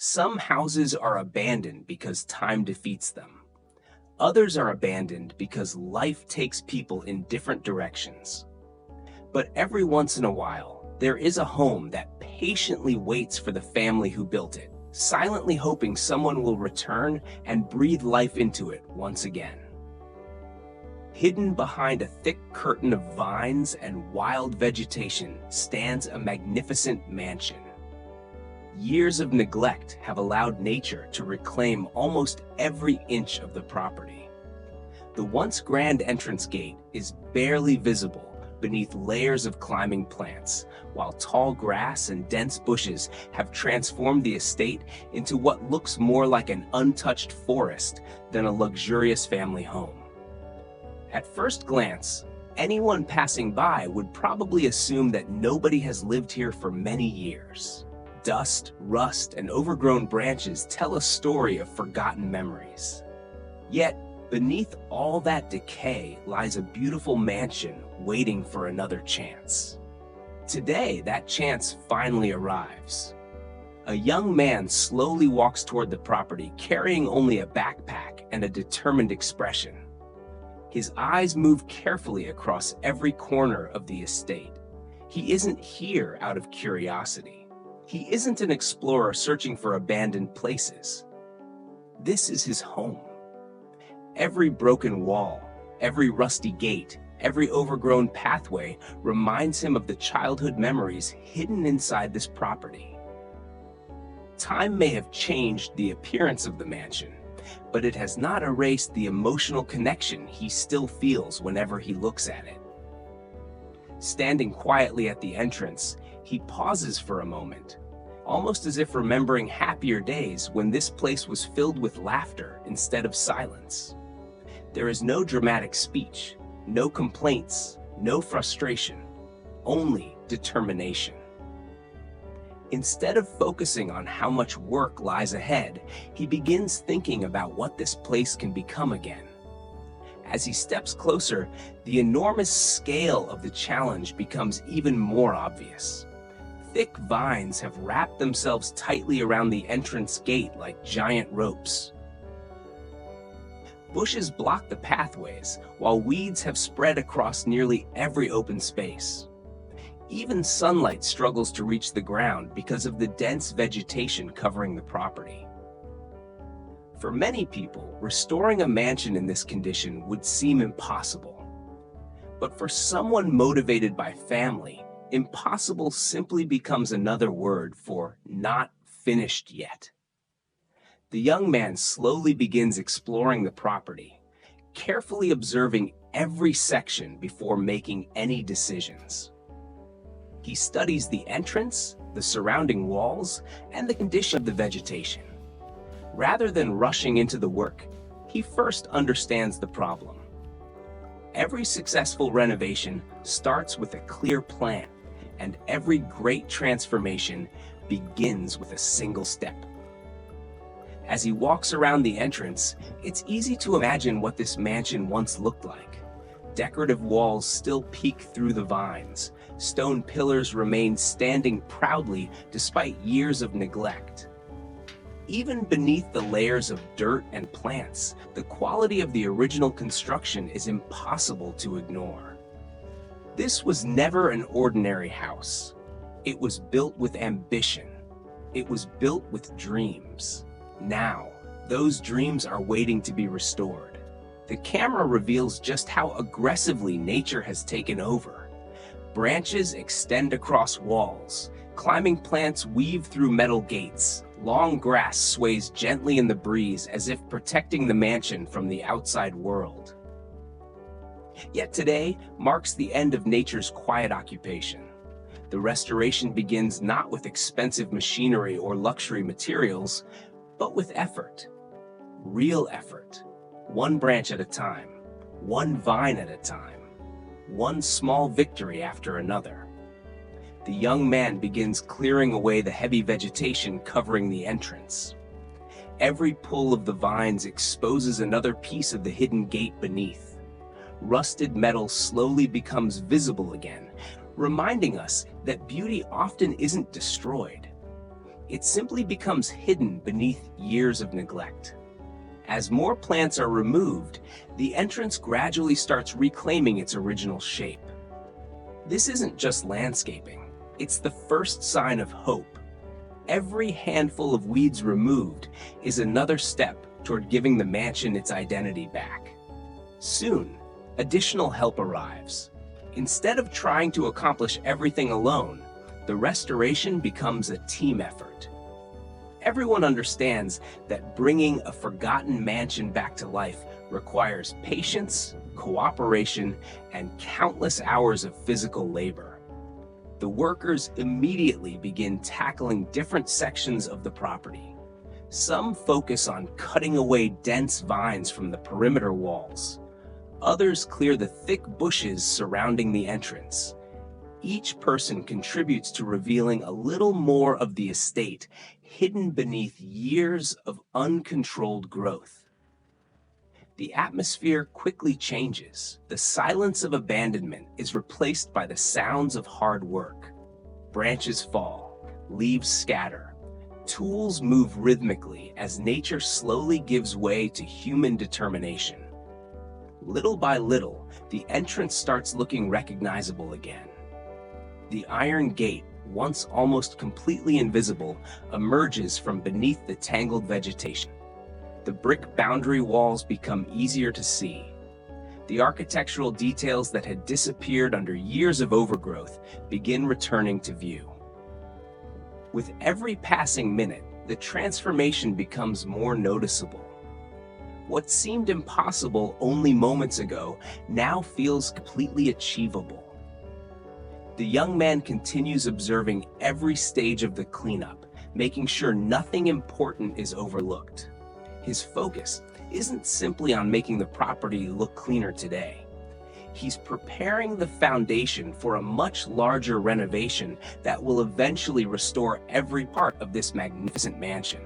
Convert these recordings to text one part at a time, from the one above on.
Some houses are abandoned because time defeats them. Others are abandoned because life takes people in different directions. But every once in a while, there is a home that patiently waits for the family who built it, silently hoping someone will return and breathe life into it once again. Hidden behind a thick curtain of vines and wild vegetation stands a magnificent mansion. Years of neglect have allowed nature to reclaim almost every inch of the property. The once grand entrance gate is barely visible beneath layers of climbing plants, while tall grass and dense bushes have transformed the estate into what looks more like an untouched forest than a luxurious family home. At first glance, anyone passing by would probably assume that nobody has lived here for many years. Dust, rust, and overgrown branches tell a story of forgotten memories. Yet, beneath all that decay lies a beautiful mansion waiting for another chance. Today, that chance finally arrives. A young man slowly walks toward the property, carrying only a backpack and a determined expression. His eyes move carefully across every corner of the estate. He isn't here out of curiosity. He isn't an explorer searching for abandoned places. This is his home. Every broken wall, every rusty gate, every overgrown pathway reminds him of the childhood memories hidden inside this property. Time may have changed the appearance of the mansion, but it has not erased the emotional connection he still feels whenever he looks at it. Standing quietly at the entrance, he pauses for a moment, almost as if remembering happier days when this place was filled with laughter instead of silence. There is no dramatic speech, no complaints, no frustration, only determination. Instead of focusing on how much work lies ahead, he begins thinking about what this place can become again. As he steps closer, the enormous scale of the challenge becomes even more obvious. Thick vines have wrapped themselves tightly around the entrance gate like giant ropes. Bushes block the pathways, while weeds have spread across nearly every open space. Even sunlight struggles to reach the ground because of the dense vegetation covering the property. For many people, restoring a mansion in this condition would seem impossible. But for someone motivated by family, impossible simply becomes another word for not finished yet. The young man slowly begins exploring the property, carefully observing every section before making any decisions. He studies the entrance, the surrounding walls, and the condition of the vegetation. Rather than rushing into the work, he first understands the problem. Every successful renovation starts with a clear plan, and every great transformation begins with a single step. As he walks around the entrance, it's easy to imagine what this mansion once looked like. Decorative walls still peek through the vines. Stone pillars remain standing proudly despite years of neglect. Even beneath the layers of dirt and plants, the quality of the original construction is impossible to ignore. This was never an ordinary house. It was built with ambition. It was built with dreams. Now, those dreams are waiting to be restored. The camera reveals just how aggressively nature has taken over. Branches extend across walls. Climbing plants weave through metal gates. Long grass sways gently in the breeze as if protecting the mansion from the outside world. Yet today marks the end of nature's quiet occupation. The restoration begins not with expensive machinery or luxury materials, but with effort. Real effort. One branch at a time, one vine at a time, one small victory after another. The young man begins clearing away the heavy vegetation covering the entrance. Every pull of the vines exposes another piece of the hidden gate beneath. Rusted metal slowly becomes visible again, reminding us that beauty often isn't destroyed. it simply becomes hidden beneath years of neglect. As more plants are removed, the entrance gradually starts reclaiming its original shape. This isn't just landscaping, it's the first sign of hope. Every handful of weeds removed is another step toward giving the mansion its identity back. Soon, additional help arrives. Instead of trying to accomplish everything alone, the restoration becomes a team effort. Everyone understands that bringing a forgotten mansion back to life requires patience, cooperation, and countless hours of physical labor. The workers immediately begin tackling different sections of the property. Some focus on cutting away dense vines from the perimeter walls. Others clear the thick bushes surrounding the entrance. Each person contributes to revealing a little more of the estate hidden beneath years of uncontrolled growth. The atmosphere quickly changes. The silence of abandonment is replaced by the sounds of hard work. Branches fall, leaves scatter, tools move rhythmically as nature slowly gives way to human determination. Little by little, the entrance starts looking recognizable again. The iron gate, once almost completely invisible, emerges from beneath the tangled vegetation. The brick boundary walls become easier to see. The architectural details that had disappeared under years of overgrowth begin returning to view. With every passing minute, the transformation becomes more noticeable. What seemed impossible only moments ago now feels completely achievable. The young man continues observing every stage of the cleanup, making sure nothing important is overlooked. His focus isn't simply on making the property look cleaner today. He's preparing the foundation for a much larger renovation that will eventually restore every part of this magnificent mansion.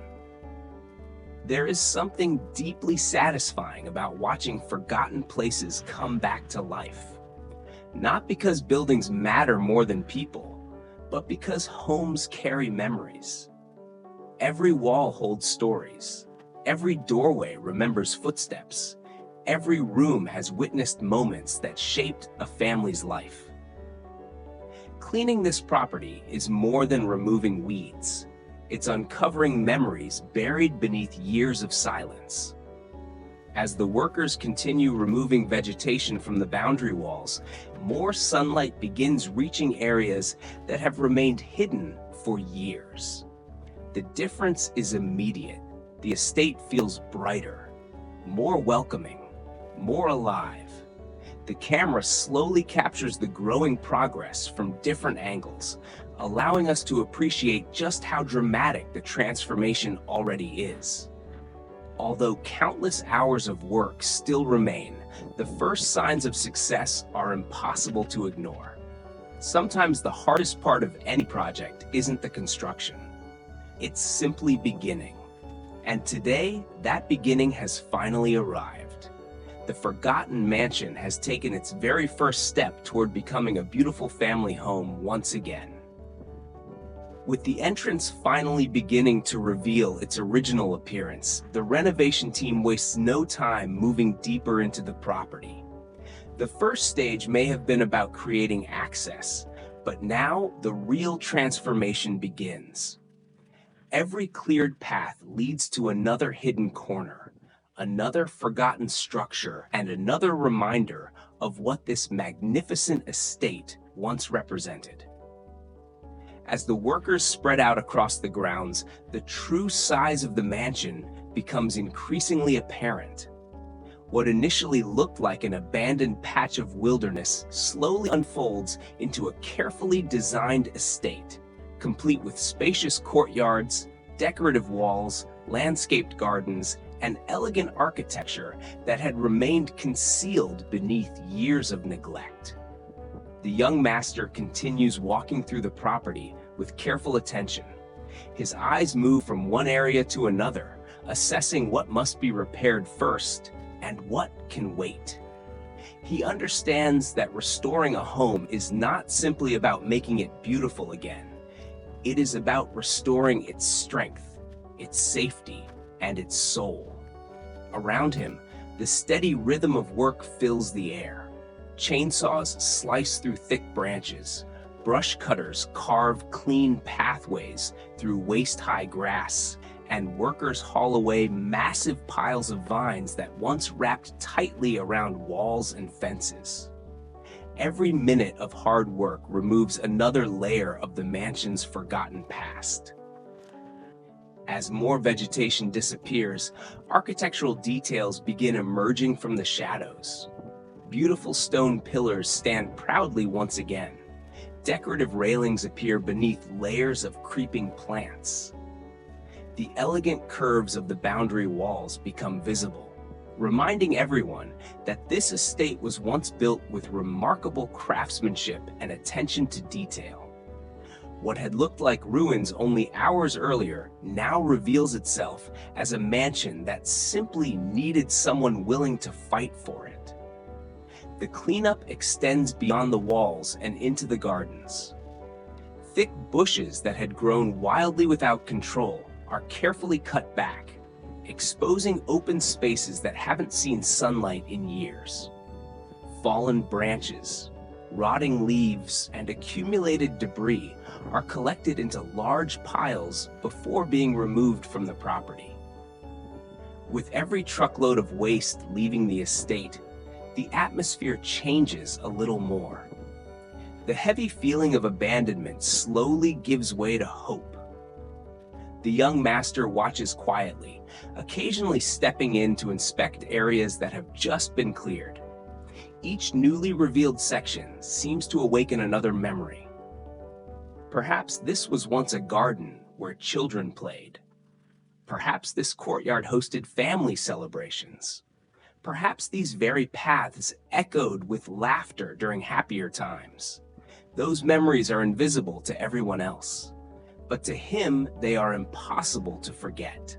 There is something deeply satisfying about watching forgotten places come back to life. Not because buildings matter more than people, but because homes carry memories. Every wall holds stories. Every doorway remembers footsteps. Every room has witnessed moments that shaped a family's life. Cleaning this property is more than removing weeds. It's uncovering memories buried beneath years of silence. As the workers continue removing vegetation from the boundary walls, more sunlight begins reaching areas that have remained hidden for years. The difference is immediate. The estate feels brighter, more welcoming, more alive. The camera slowly captures the growing progress from different angles, allowing us to appreciate just how dramatic the transformation already is. Although countless hours of work still remain, the first signs of success are impossible to ignore. Sometimes the hardest part of any project isn't the construction. It's simply beginning. And today, that beginning has finally arrived. The forgotten mansion has taken its very first step toward becoming a beautiful family home once again. With the entrance finally beginning to reveal its original appearance, the renovation team wastes no time moving deeper into the property. The first stage may have been about creating access, but now the real transformation begins. Every cleared path leads to another hidden corner, another forgotten structure, and another reminder of what this magnificent estate once represented. As the workers spread out across the grounds, the true size of the mansion becomes increasingly apparent. What initially looked like an abandoned patch of wilderness slowly unfolds into a carefully designed estate, complete with spacious courtyards, decorative walls, landscaped gardens, and elegant architecture that had remained concealed beneath years of neglect. The young master continues walking through the property with careful attention. His eyes move from one area to another, assessing what must be repaired first and what can wait. He understands that restoring a home is not simply about making it beautiful again. It is about restoring its strength, its safety, and its soul. Around him, the steady rhythm of work fills the air. Chainsaws slice through thick branches. Brush cutters carve clean pathways through waist-high grass, and workers haul away massive piles of vines that once wrapped tightly around walls and fences. Every minute of hard work removes another layer of the mansion's forgotten past. As more vegetation disappears, architectural details begin emerging from the shadows. Beautiful stone pillars stand proudly once again. Decorative railings appear beneath layers of creeping plants. The elegant curves of the boundary walls become visible, reminding everyone that this estate was once built with remarkable craftsmanship and attention to detail. What had looked like ruins only hours earlier now reveals itself as a mansion that simply needed someone willing to fight for it. The cleanup extends beyond the walls and into the gardens. Thick bushes that had grown wildly without control are carefully cut back, exposing open spaces that haven't seen sunlight in years. Fallen branches, rotting leaves, and accumulated debris are collected into large piles before being removed from the property. With every truckload of waste leaving the estate, the atmosphere changes a little more. The heavy feeling of abandonment slowly gives way to hope. The young master watches quietly, occasionally stepping in to inspect areas that have just been cleared. Each newly revealed section seems to awaken another memory. Perhaps this was once a garden where children played. Perhaps this courtyard hosted family celebrations. Perhaps these very paths echoed with laughter during happier times. Those memories are invisible to everyone else, but to him they are impossible to forget.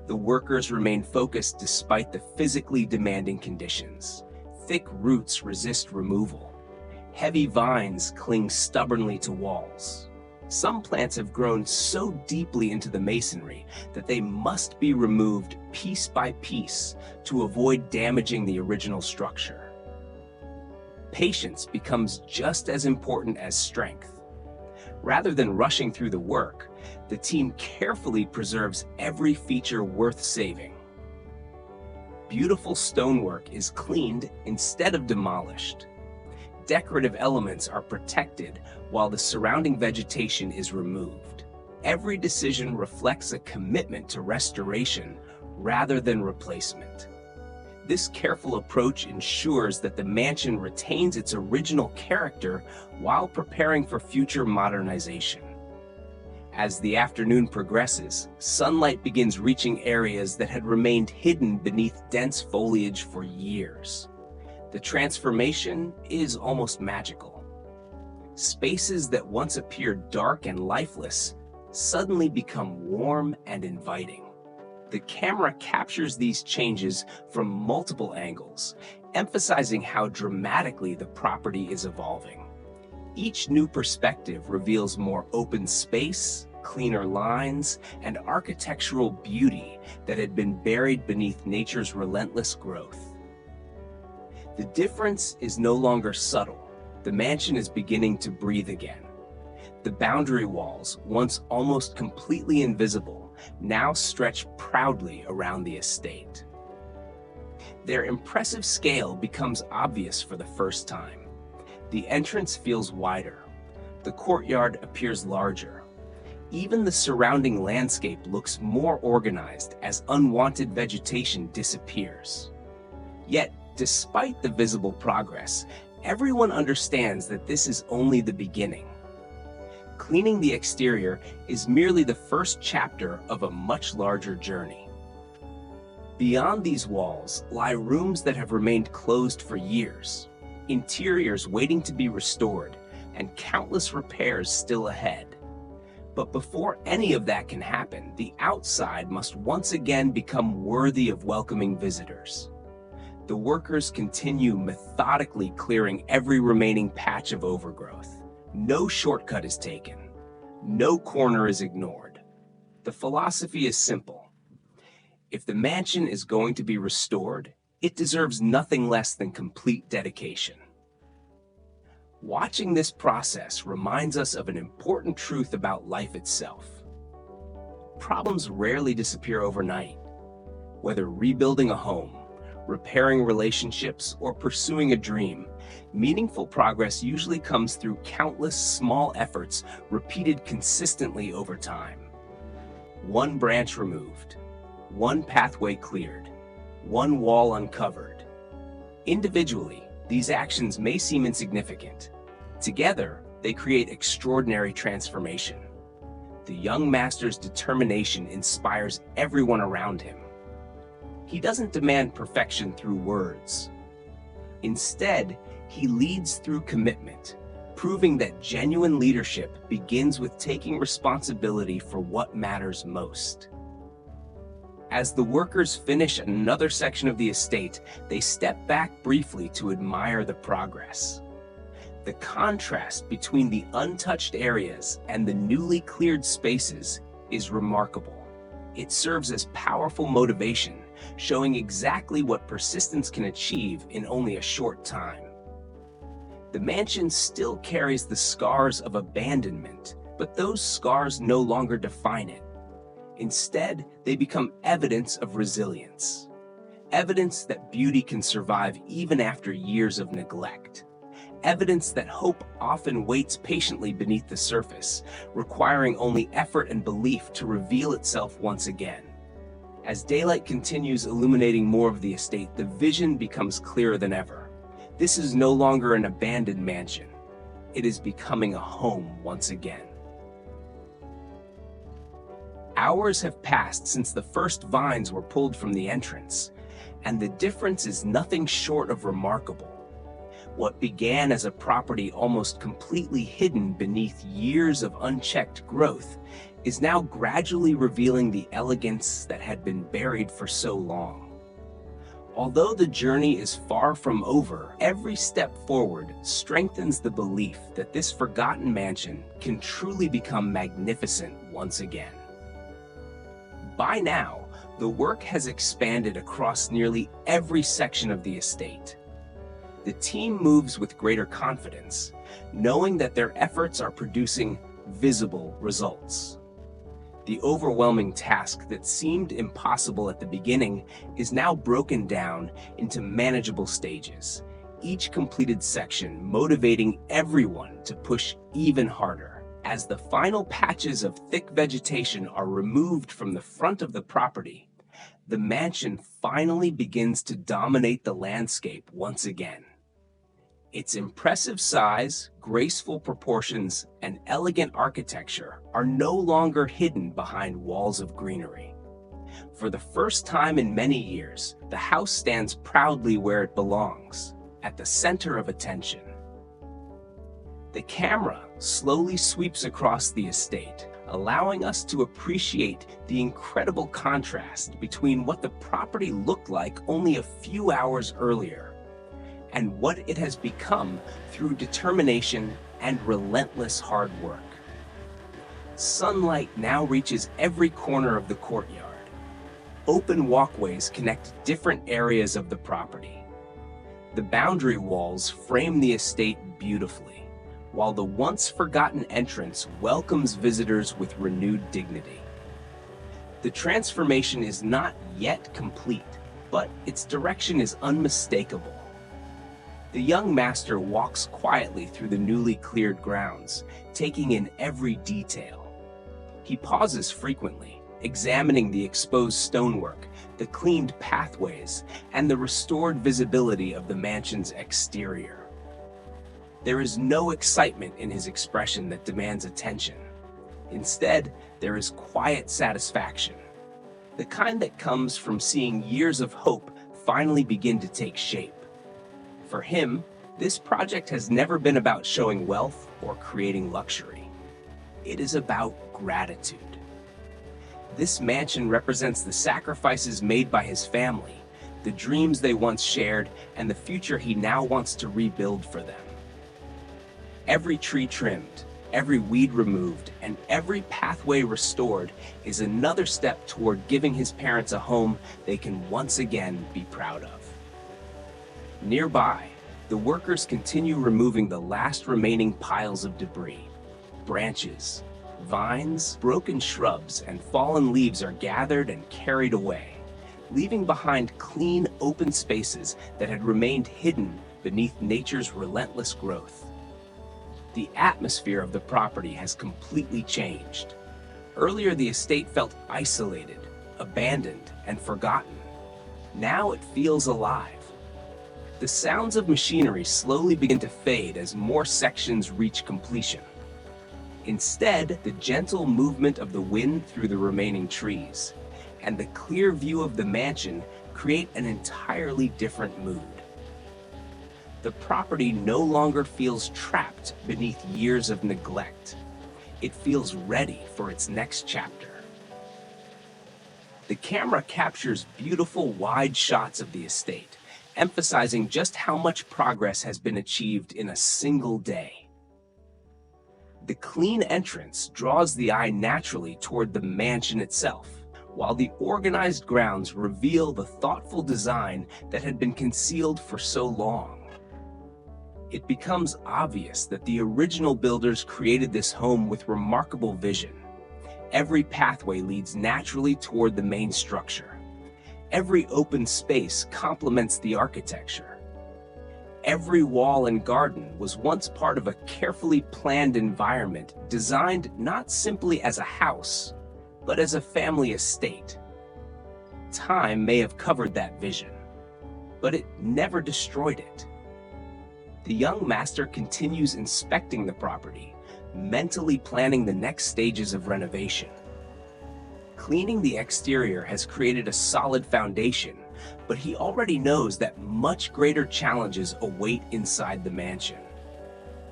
The workers remain focused despite the physically demanding conditions. Thick roots resist removal. Heavy vines cling stubbornly to walls. Some plants have grown so deeply into the masonry that they must be removed piece by piece to avoid damaging the original structure. Patience becomes just as important as strength. Rather than rushing through the work, the team carefully preserves every feature worth saving. Beautiful stonework is cleaned instead of demolished. Decorative elements are protected while the surrounding vegetation is removed. Every decision reflects a commitment to restoration rather than replacement. This careful approach ensures that the mansion retains its original character while preparing for future modernization. As the afternoon progresses, sunlight begins reaching areas that had remained hidden beneath dense foliage for years. The transformation is almost magical. Spaces that once appeared dark and lifeless suddenly become warm and inviting. The camera captures these changes from multiple angles, emphasizing how dramatically the property is evolving. Each new perspective reveals more open space, cleaner lines, and architectural beauty that had been buried beneath nature's relentless growth. The difference is no longer subtle. The mansion is beginning to breathe again. The boundary walls, once almost completely invisible, now stretch proudly around the estate. Their impressive scale becomes obvious for the first time. The entrance feels wider. The courtyard appears larger. Even the surrounding landscape looks more organized as unwanted vegetation disappears. Yet, despite the visible progress, everyone understands that this is only the beginning. Cleaning the exterior is merely the first chapter of a much larger journey. Beyond these walls lie rooms that have remained closed for years, interiors waiting to be restored, and countless repairs still ahead. But before any of that can happen, the outside must once again become worthy of welcoming visitors. The workers continue methodically clearing every remaining patch of overgrowth. No shortcut is taken. No corner is ignored. The philosophy is simple. If the mansion is going to be restored, it deserves nothing less than complete dedication. Watching this process reminds us of an important truth about life itself. Problems rarely disappear overnight. Whether rebuilding a home, repairing relationships, or pursuing a dream, meaningful progress usually comes through countless small efforts repeated consistently over time. One branch removed, one pathway cleared, one wall uncovered. Individually, these actions may seem insignificant. Together, they create extraordinary transformation. The young master's determination inspires everyone around him. He doesn't demand perfection through words. Instead, he leads through commitment, proving that genuine leadership begins with taking responsibility for what matters most. As the workers finish another section of the estate, they step back briefly to admire the progress. The contrast between the untouched areas and the newly cleared spaces is remarkable. It serves as powerful motivation, showing exactly what persistence can achieve in only a short time. The mansion still carries the scars of abandonment, but those scars no longer define it. Instead, they become evidence of resilience. Evidence that beauty can survive even after years of neglect. Evidence that hope often waits patiently beneath the surface, requiring only effort and belief to reveal itself once again. As daylight continues illuminating more of the estate, the vision becomes clearer than ever. This is no longer an abandoned mansion. It is becoming a home once again. Hours have passed since the first vines were pulled from the entrance, and the difference is nothing short of remarkable. What began as a property almost completely hidden beneath years of unchecked growth is now gradually revealing the elegance that had been buried for so long. Although the journey is far from over, every step forward strengthens the belief that this forgotten mansion can truly become magnificent once again. By now, the work has expanded across nearly every section of the estate. The team moves with greater confidence, knowing that their efforts are producing visible results. The overwhelming task that seemed impossible at the beginning is now broken down into manageable stages, each completed section motivating everyone to push even harder. As the final patches of thick vegetation are removed from the front of the property, the mansion finally begins to dominate the landscape once again. Its impressive size, graceful proportions, and elegant architecture are no longer hidden behind walls of greenery. For the first time in many years, the house stands proudly where it belongs, at the center of attention. The camera slowly sweeps across the estate, allowing us to appreciate the incredible contrast between what the property looked like only a few hours earlier and what it has become through determination and relentless hard work. Sunlight now reaches every corner of the courtyard. Open walkways connect different areas of the property. The boundary walls frame the estate beautifully, while the once forgotten entrance welcomes visitors with renewed dignity. The transformation is not yet complete, but its direction is unmistakable. The young master walks quietly through the newly cleared grounds, taking in every detail. He pauses frequently, examining the exposed stonework, the cleaned pathways, and the restored visibility of the mansion's exterior. There is no excitement in his expression that demands attention. Instead, there is quiet satisfaction, the kind that comes from seeing years of hope finally begin to take shape. For him, this project has never been about showing wealth or creating luxury. It is about gratitude. This mansion represents the sacrifices made by his family, the dreams they once shared, and the future he now wants to rebuild for them. Every tree trimmed, Every weed removed and every pathway restored is another step toward giving his parents a home they can once again be proud of. Nearby, the workers continue removing the last remaining piles of debris. Branches, vines, broken shrubs, and fallen leaves are gathered and carried away, leaving behind clean, open spaces that had remained hidden beneath nature's relentless growth. The atmosphere of the property has completely changed. Earlier, the estate felt isolated, abandoned, and forgotten. Now it feels alive. The sounds of machinery slowly begin to fade as more sections reach completion. Instead, the gentle movement of the wind through the remaining trees and the clear view of the mansion create an entirely different mood. The property no longer feels trapped beneath years of neglect. It feels ready for its next chapter. The camera captures beautiful wide shots of the estate, emphasizing just how much progress has been achieved in a single day. The clean entrance draws the eye naturally toward the mansion itself, while the organized grounds reveal the thoughtful design that had been concealed for so long. It becomes obvious that the original builders created this home with remarkable vision. Every pathway leads naturally toward the main structure. Every open space complements the architecture. Every wall and garden was once part of a carefully planned environment designed not simply as a house, but as a family estate. Time may have covered that vision, but it never destroyed it. The young master continues inspecting the property, mentally planning the next stages of renovation. Cleaning the exterior has created a solid foundation, but he already knows that much greater challenges await inside the mansion.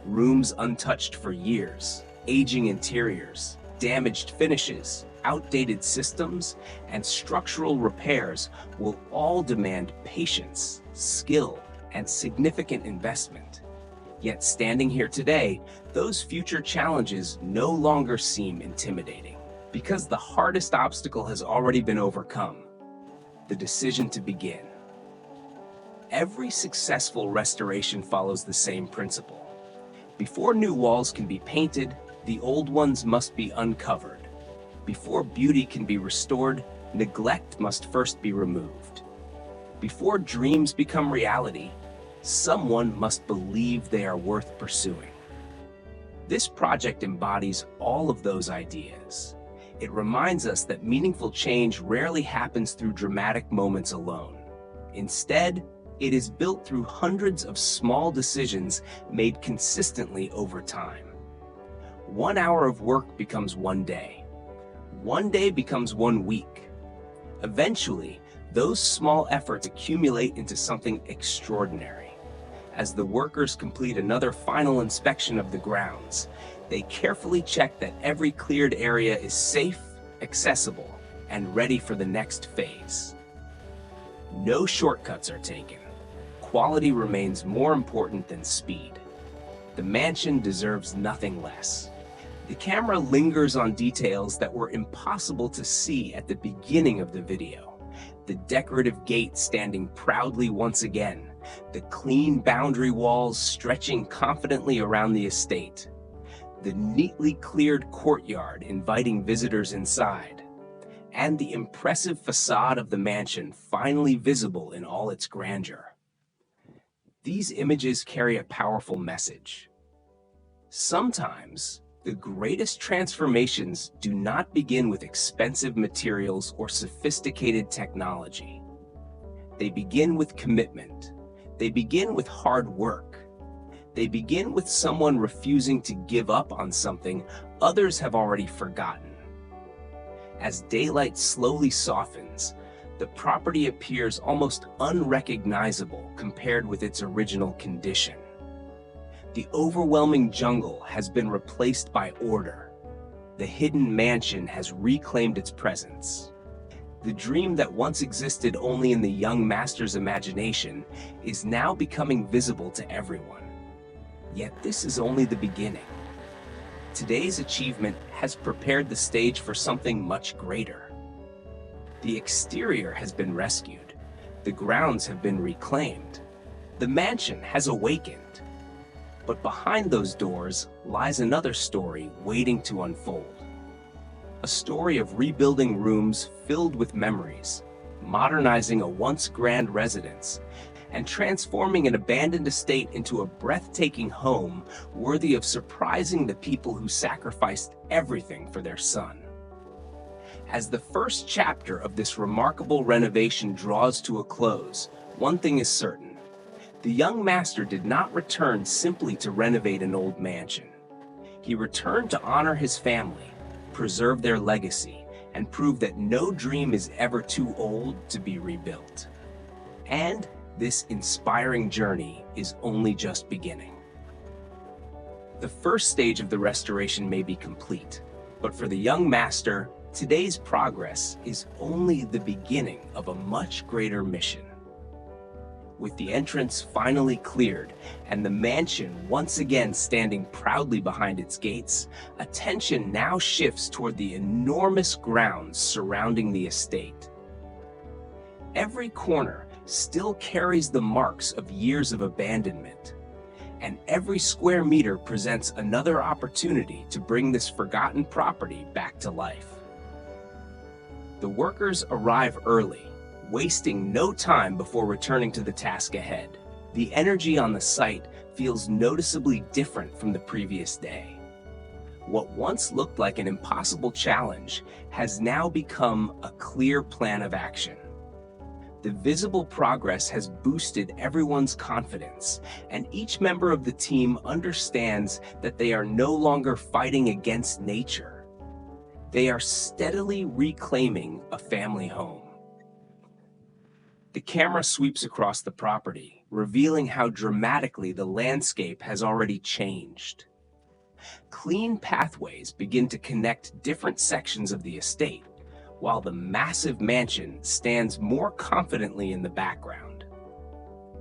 Rooms untouched for years, aging interiors, damaged finishes, outdated systems, and structural repairs will all demand patience, skill, and significant investment. Yet standing here today, those future challenges no longer seem intimidating, because the hardest obstacle has already been overcome: the decision to begin. Every successful restoration follows the same principle. Before new walls can be painted, the old ones must be uncovered. Before beauty can be restored, neglect must first be removed. Before dreams become reality, someone must believe they are worth pursuing. This project embodies all of those ideas. It reminds us that meaningful change rarely happens through dramatic moments alone. Instead, it is built through hundreds of small decisions made consistently over time. 1 hour of work becomes 1 day. 1 day becomes 1 week. Eventually, those small efforts accumulate into something extraordinary. As the workers complete another final inspection of the grounds, they carefully check that every cleared area is safe, accessible, and ready for the next phase. No shortcuts are taken. Quality remains more important than speed. The mansion deserves nothing less. The camera lingers on details that were impossible to see at the beginning of the video. The decorative gate standing proudly once again, the clean boundary walls stretching confidently around the estate, the neatly cleared courtyard inviting visitors inside, and the impressive facade of the mansion finally visible in all its grandeur. These images carry a powerful message. Sometimes, the greatest transformations do not begin with expensive materials or sophisticated technology. They begin with commitment. They begin with hard work. They begin with someone refusing to give up on something others have already forgotten. As daylight slowly softens, the property appears almost unrecognizable compared with its original condition. The overwhelming jungle has been replaced by order. The hidden mansion has reclaimed its presence. The dream that once existed only in the young master's imagination is now becoming visible to everyone. Yet this is only the beginning. today's achievement has prepared the stage for something much greater. The exterior has been rescued. The grounds have been reclaimed. The mansion has awakened. But behind those doors lies another story waiting to unfold. A story of rebuilding rooms filled with memories, modernizing a once grand residence, and transforming an abandoned estate into a breathtaking home worthy of surprising the people who sacrificed everything for their son. As the first chapter of this remarkable renovation draws to a close, one thing is certain. The young master did not return simply to renovate an old mansion. He returned to honor his family, preserve their legacy, and prove that no dream is ever too old to be rebuilt. And this inspiring journey is only just beginning. The first stage of the restoration may be complete, but for the young master, today's progress is only the beginning of a much greater mission. With the entrance finally cleared and the mansion once again standing proudly behind its gates, attention now shifts toward the enormous grounds surrounding the estate. Every corner still carries the marks of years of abandonment, and every square meter presents another opportunity to bring this forgotten property back to life. The workers arrive early, wasting no time before returning to the task ahead. The energy on the site feels noticeably different from the previous day. What once looked like an impossible challenge has now become a clear plan of action. The visible progress has boosted everyone's confidence, and each member of the team understands that they are no longer fighting against nature. They are steadily reclaiming a family home. The camera sweeps across the property, revealing how dramatically the landscape has already changed. Clean pathways begin to connect different sections of the estate, while the massive mansion stands more confidently in the background.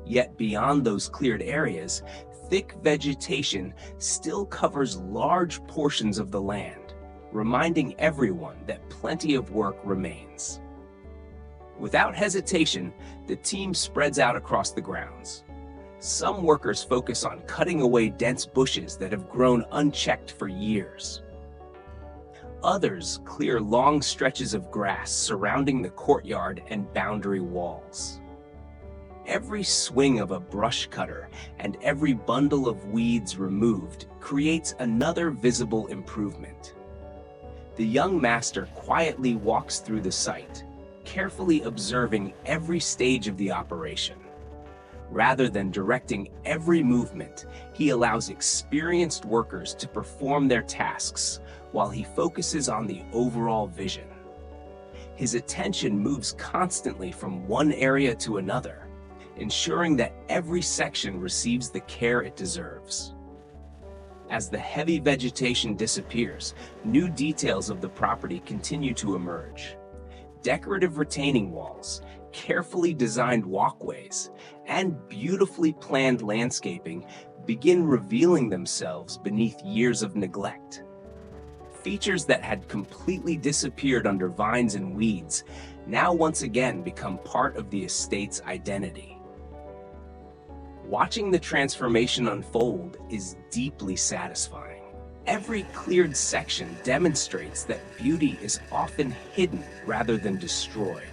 Yet beyond those cleared areas, thick vegetation still covers large portions of the land, reminding everyone that plenty of work remains. Without hesitation, the team spreads out across the grounds. Some workers focus on cutting away dense bushes that have grown unchecked for years. Others clear long stretches of grass surrounding the courtyard and boundary walls. Every swing of a brush cutter and every bundle of weeds removed creates another visible improvement. The young master quietly walks through the site, carefully observing every stage of the operation. Rather than directing every movement, he allows experienced workers to perform their tasks while he focuses on the overall vision. His attention moves constantly from one area to another, ensuring that every section receives the care it deserves. As the heavy vegetation disappears, new details of the property continue to emerge. Decorative retaining walls, carefully designed walkways, and beautifully planned landscaping begin revealing themselves beneath years of neglect. Features that had completely disappeared under vines and weeds now once again become part of the estate's identity. Watching the transformation unfold is deeply satisfying. Every cleared section demonstrates that beauty is often hidden rather than destroyed.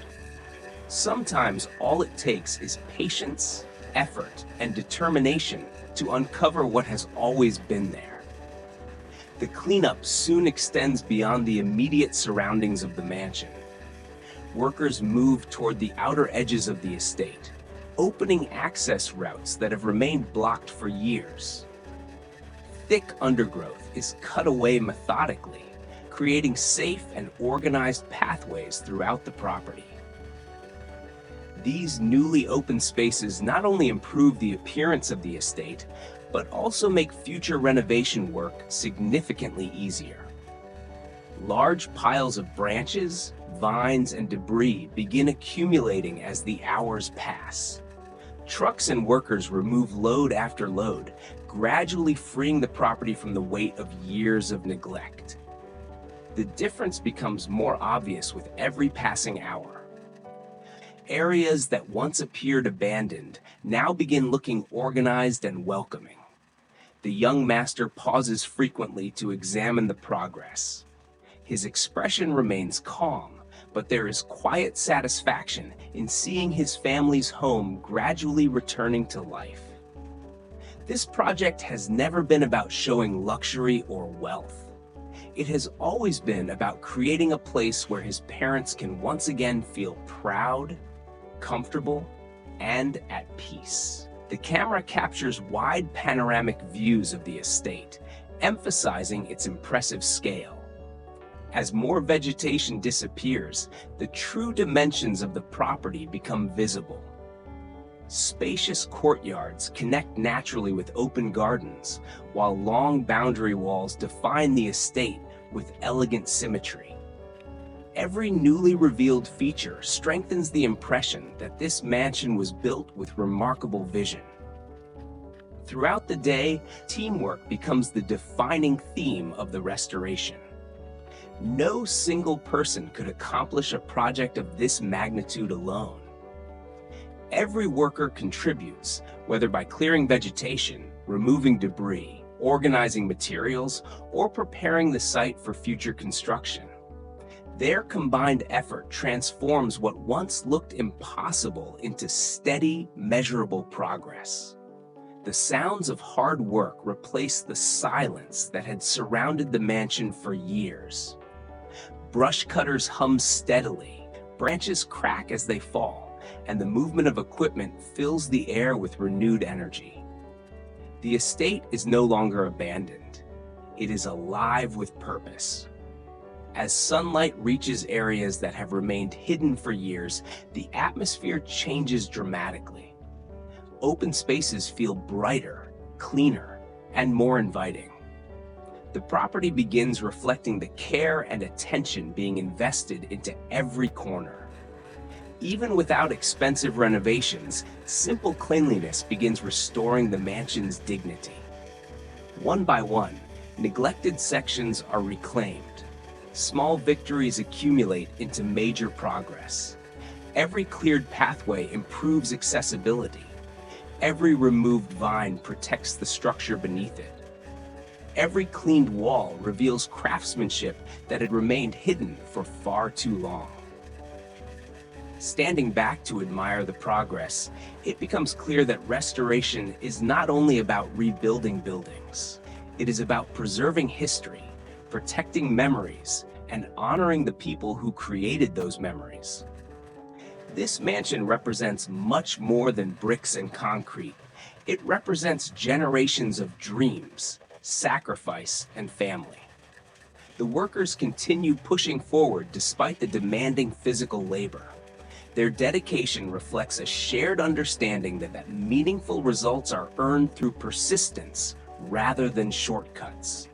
Sometimes all it takes is patience, effort, and determination to uncover what has always been there. The cleanup soon extends beyond the immediate surroundings of the mansion. Workers move toward the outer edges of the estate, opening access routes that have remained blocked for years. Thick undergrowth is cut away methodically, creating safe and organized pathways throughout the property. These newly opened spaces not only improve the appearance of the estate, but also make future renovation work significantly easier. Large piles of branches, vines, and debris begin accumulating as the hours pass. Trucks and workers remove load after load, gradually freeing the property from the weight of years of neglect. The difference becomes more obvious with every passing hour. Areas that once appeared abandoned now begin looking organized and welcoming. The young master pauses frequently to examine the progress. His expression remains calm, but there is quiet satisfaction in seeing his family's home gradually returning to life. This project has never been about showing luxury or wealth. It has always been about creating a place where his parents can once again feel proud, comfortable, and at peace. The camera captures wide panoramic views of the estate, emphasizing its impressive scale. As more vegetation disappears, the true dimensions of the property become visible. Spacious courtyards connect naturally with open gardens, while long boundary walls define the estate with elegant symmetry. Every newly revealed feature strengthens the impression that this mansion was built with remarkable vision. Throughout the day, teamwork becomes the defining theme of the restoration. No single person could accomplish a project of this magnitude alone. Every worker contributes, whether by clearing vegetation, removing debris, organizing materials, or preparing the site for future construction. Their combined effort transforms what once looked impossible into steady, measurable progress. The sounds of hard work replace the silence that had surrounded the mansion for years. Brush cutters hum steadily, branches crack as they fall, and the movement of equipment fills the air with renewed energy. The estate is no longer abandoned. It is alive with purpose. As sunlight reaches areas that have remained hidden for years, the atmosphere changes dramatically. Open spaces feel brighter, cleaner, and more inviting. The property begins reflecting the care and attention being invested into every corner. Even without expensive renovations, simple cleanliness begins restoring the mansion's dignity. One by one, neglected sections are reclaimed. Small victories accumulate into major progress. Every cleared pathway improves accessibility. Every removed vine protects the structure beneath it. Every cleaned wall reveals craftsmanship that had remained hidden for far too long. Standing back to admire the progress, it becomes clear that restoration is not only about rebuilding buildings. It is about preserving history, protecting memories, and honoring the people who created those memories. This mansion represents much more than bricks and concrete. It represents generations of dreams, sacrifice, and family. The workers continue pushing forward despite the demanding physical labor. Their dedication reflects a shared understanding that meaningful results are earned through persistence rather than shortcuts.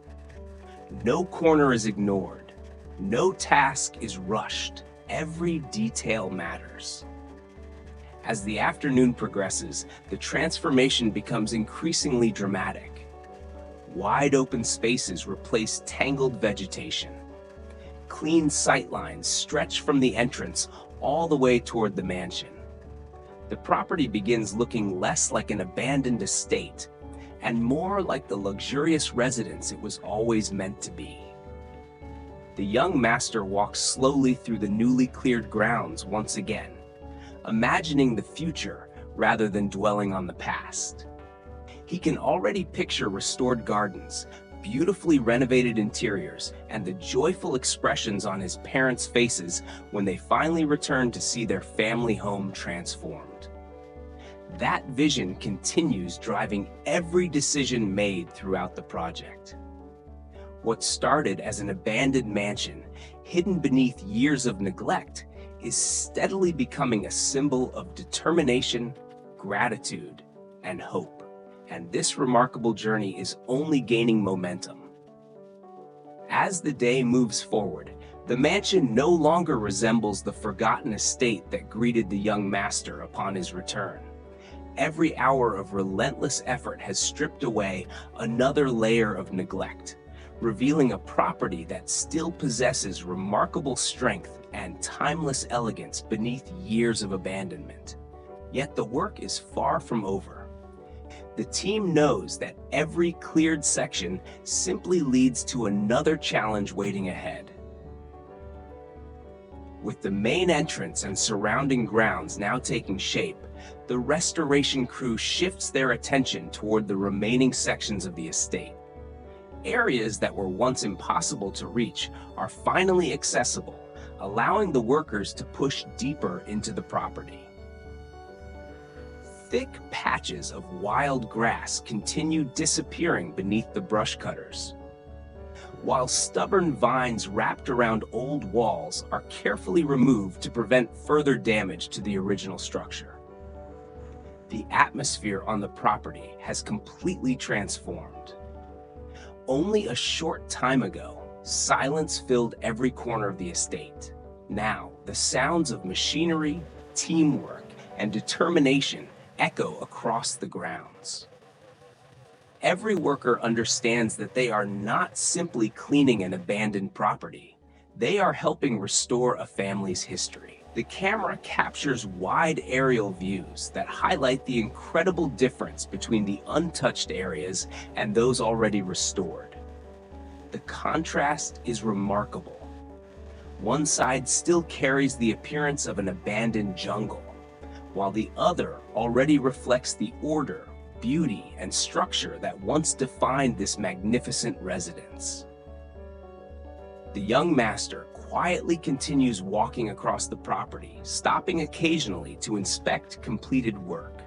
No corner is ignored. No task is rushed. Every detail matters. As the afternoon progresses, the transformation becomes increasingly dramatic. Wide open spaces replace tangled vegetation. Clean sightlines stretch from the entrance all the way toward the mansion. The property begins looking less like an abandoned estate and more like the luxurious residence it was always meant to be. The young master walks slowly through the newly cleared grounds once again, imagining the future rather than dwelling on the past. He can already picture restored gardens, beautifully renovated interiors, and the joyful expressions on his parents' faces when they finally return to see their family home transformed. That vision continues driving every decision made throughout the project. What started as an abandoned mansion, hidden beneath years of neglect, is steadily becoming a symbol of determination, gratitude, and hope. And this remarkable journey is only gaining momentum. As the day moves forward, the mansion no longer resembles the forgotten estate that greeted the young master upon his return. every hour of relentless effort has stripped away another layer of neglect, revealing a property that still possesses remarkable strength and timeless elegance beneath years of abandonment. Yet the work is far from over. The team knows that every cleared section simply leads to another challenge waiting ahead. With the main entrance and surrounding grounds now taking shape, the restoration crew shifts their attention toward the remaining sections of the estate. Areas that were once impossible to reach are finally accessible, allowing the workers to push deeper into the property. Thick patches of wild grass continue disappearing beneath the brush cutters, while stubborn vines wrapped around old walls are carefully removed to prevent further damage to the original structure. The atmosphere on the property has completely transformed. Only a short time ago, silence filled every corner of the estate. Now, the sounds of machinery, teamwork, and determination echo across the grounds. Every worker understands that they are not simply cleaning an abandoned property. They are helping restore a family's history. The camera captures wide aerial views that highlight the incredible difference between the untouched areas and those already restored. The contrast is remarkable. One side still carries the appearance of an abandoned jungle, while the other already reflects the order, beauty, and structure that once defined this magnificent residence. The young master quietly continues walking across the property, stopping occasionally to inspect completed work.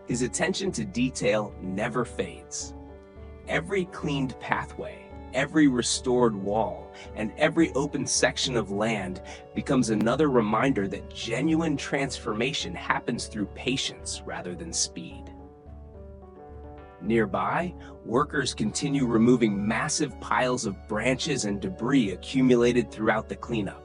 His attention to detail never fades. Every cleaned pathway, every restored wall, and every open section of land becomes another reminder that genuine transformation happens through patience rather than speed. Nearby, workers continue removing massive piles of branches and debris accumulated throughout the cleanup.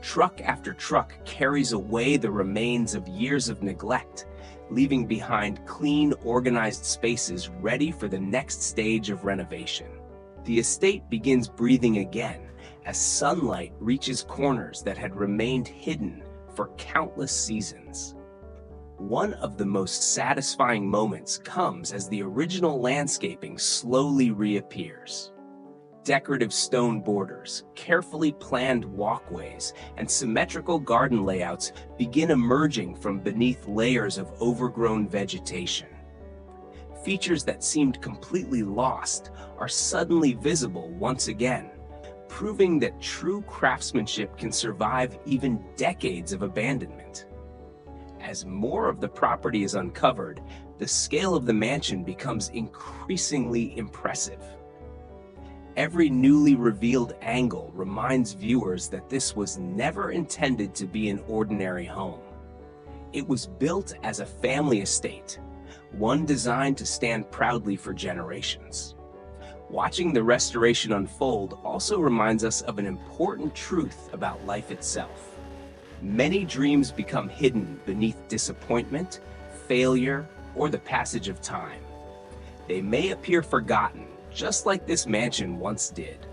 Truck after truck carries away the remains of years of neglect, leaving behind clean, organized spaces ready for the next stage of renovation. The estate begins breathing again as sunlight reaches corners that had remained hidden for countless seasons. One of the most satisfying moments comes as the original landscaping slowly reappears. Decorative stone borders, carefully planned walkways, and symmetrical garden layouts begin emerging from beneath layers of overgrown vegetation. Features that seemed completely lost are suddenly visible once again, proving that true craftsmanship can survive even decades of abandonment. As more of the property is uncovered, the scale of the mansion becomes increasingly impressive. Every newly revealed angle reminds viewers that this was never intended to be an ordinary home. It was built as a family estate, one designed to stand proudly for generations. Watching the restoration unfold also reminds us of an important truth about life itself. Many dreams become hidden beneath disappointment, failure, or the passage of time. They may appear forgotten, just like this mansion once did,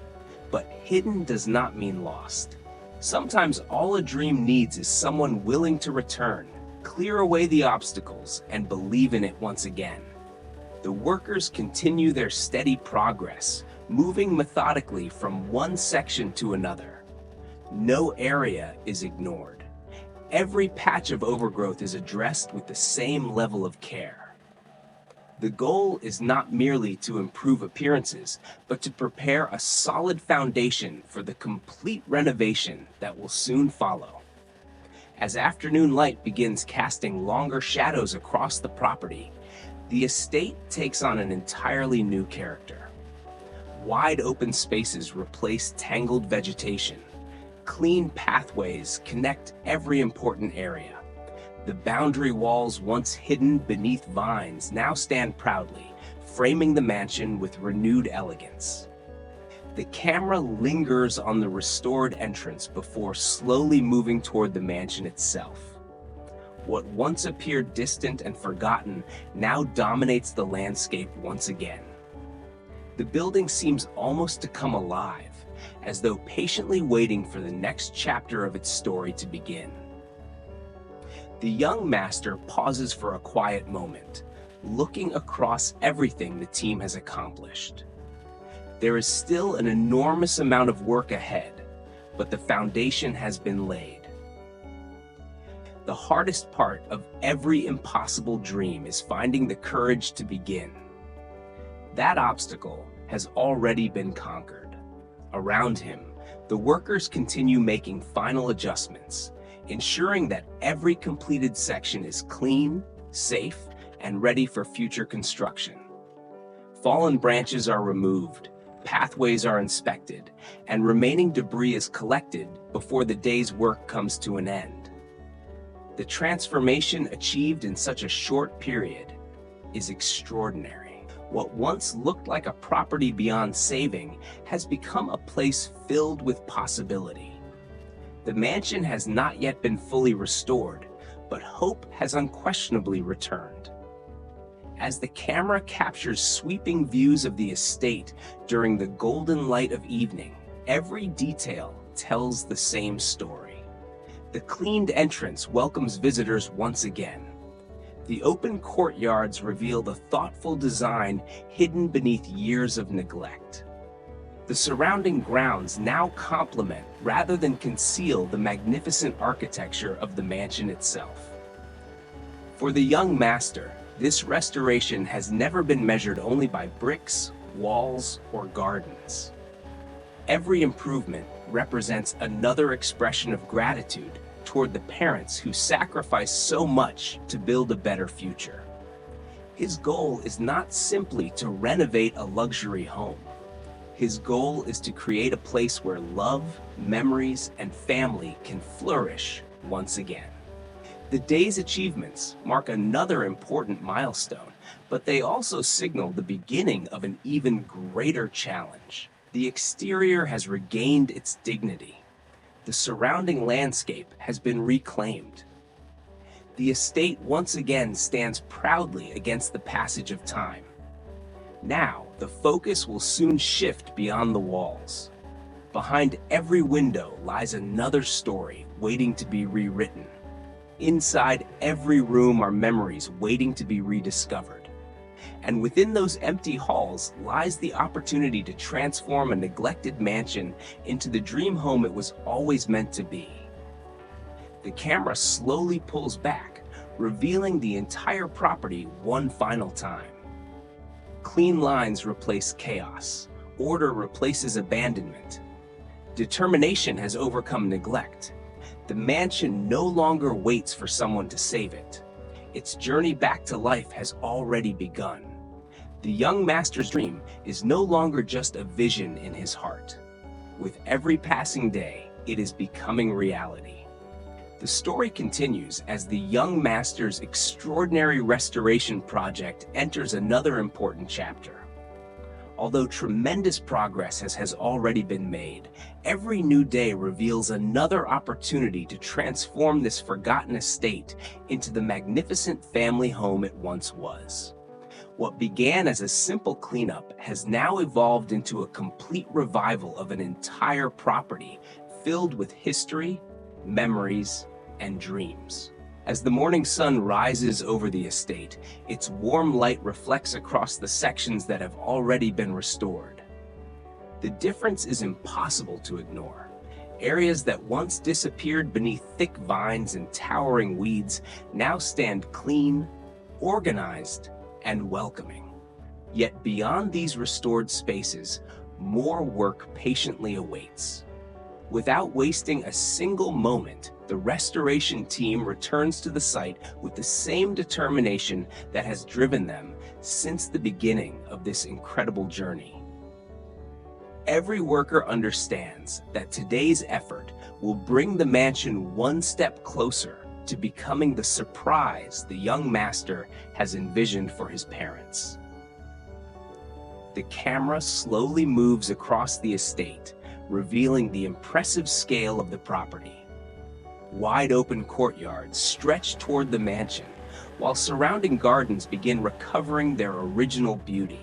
but hidden does not mean lost. Sometimes all a dream needs is someone willing to return, clear away the obstacles, and believe in it once again. The workers continue their steady progress, moving methodically from one section to another. No area is ignored. Every patch of overgrowth is addressed with the same level of care. The goal is not merely to improve appearances, but to prepare a solid foundation for the complete renovation that will soon follow. As afternoon light begins casting longer shadows across the property, the estate takes on an entirely new character. Wide open spaces replace tangled vegetation. Clean pathways connect every important area. The boundary walls once hidden beneath vines now stand proudly, framing the mansion with renewed elegance. The camera lingers on the restored entrance before slowly moving toward the mansion itself. What once appeared distant and forgotten now dominates the landscape once again. The building seems almost to come alive, as though patiently waiting for the next chapter of its story to begin. The young master pauses for a quiet moment, looking across everything the team has accomplished. There is still an enormous amount of work ahead, but the foundation has been laid. The hardest part of every impossible dream is finding the courage to begin. That obstacle has already been conquered. Around him, the workers continue making final adjustments, ensuring that every completed section is clean, safe, and ready for future construction. Fallen branches are removed, pathways are inspected, and remaining debris is collected before the day's work comes to an end. The transformation achieved in such a short period is extraordinary. What once looked like a property beyond saving has become a place filled with possibility. The mansion has not yet been fully restored, but hope has unquestionably returned. As the camera captures sweeping views of the estate during the golden light of evening, every detail tells the same story. The cleaned entrance welcomes visitors once again. The open courtyards reveal the thoughtful design hidden beneath years of neglect. The surrounding grounds now complement rather than conceal the magnificent architecture of the mansion itself. For the young master, this restoration has never been measured only by bricks, walls, or gardens. Every improvement represents another expression of gratitude toward the parents who sacrificed so much to build a better future. His goal is not simply to renovate a luxury home. His goal is to create a place where love, memories, and family can flourish once again. The day's achievements mark another important milestone, but they also signal the beginning of an even greater challenge. The exterior has regained its dignity. The surrounding landscape has been reclaimed. The estate once again stands proudly against the passage of time. Now, the focus will soon shift beyond the walls. Behind every window lies another story waiting to be rewritten. Inside every room are memories waiting to be rediscovered. And within those empty halls lies the opportunity to transform a neglected mansion into the dream home it was always meant to be. The camera slowly pulls back, revealing the entire property one final time. Clean lines replace chaos. Order replaces abandonment. Determination has overcome neglect. The mansion no longer waits for someone to save it. Its journey back to life has already begun. The young master's dream is no longer just a vision in his heart. With every passing day, it is becoming reality. The story continues as the young master's extraordinary restoration project enters another important chapter. Although tremendous progress has already been made, every new day reveals another opportunity to transform this forgotten estate into the magnificent family home it once was. What began as a simple cleanup has now evolved into a complete revival of an entire property filled with history, memories, and dreams. As the morning sun rises over the estate, its warm light reflects across the sections that have already been restored. The difference is impossible to ignore. Areas that once disappeared beneath thick vines and towering weeds now stand clean, organized, and welcoming. Yet beyond these restored spaces, more work patiently awaits. Without wasting a single moment, the restoration team returns to the site with the same determination that has driven them since the beginning of this incredible journey. Every worker understands that today's effort will bring the mansion one step closer to becoming the surprise the young master has envisioned for his parents. The camera slowly moves across the estate, revealing the impressive scale of the property. Wide open courtyards stretch toward the mansion, while surrounding gardens begin recovering their original beauty.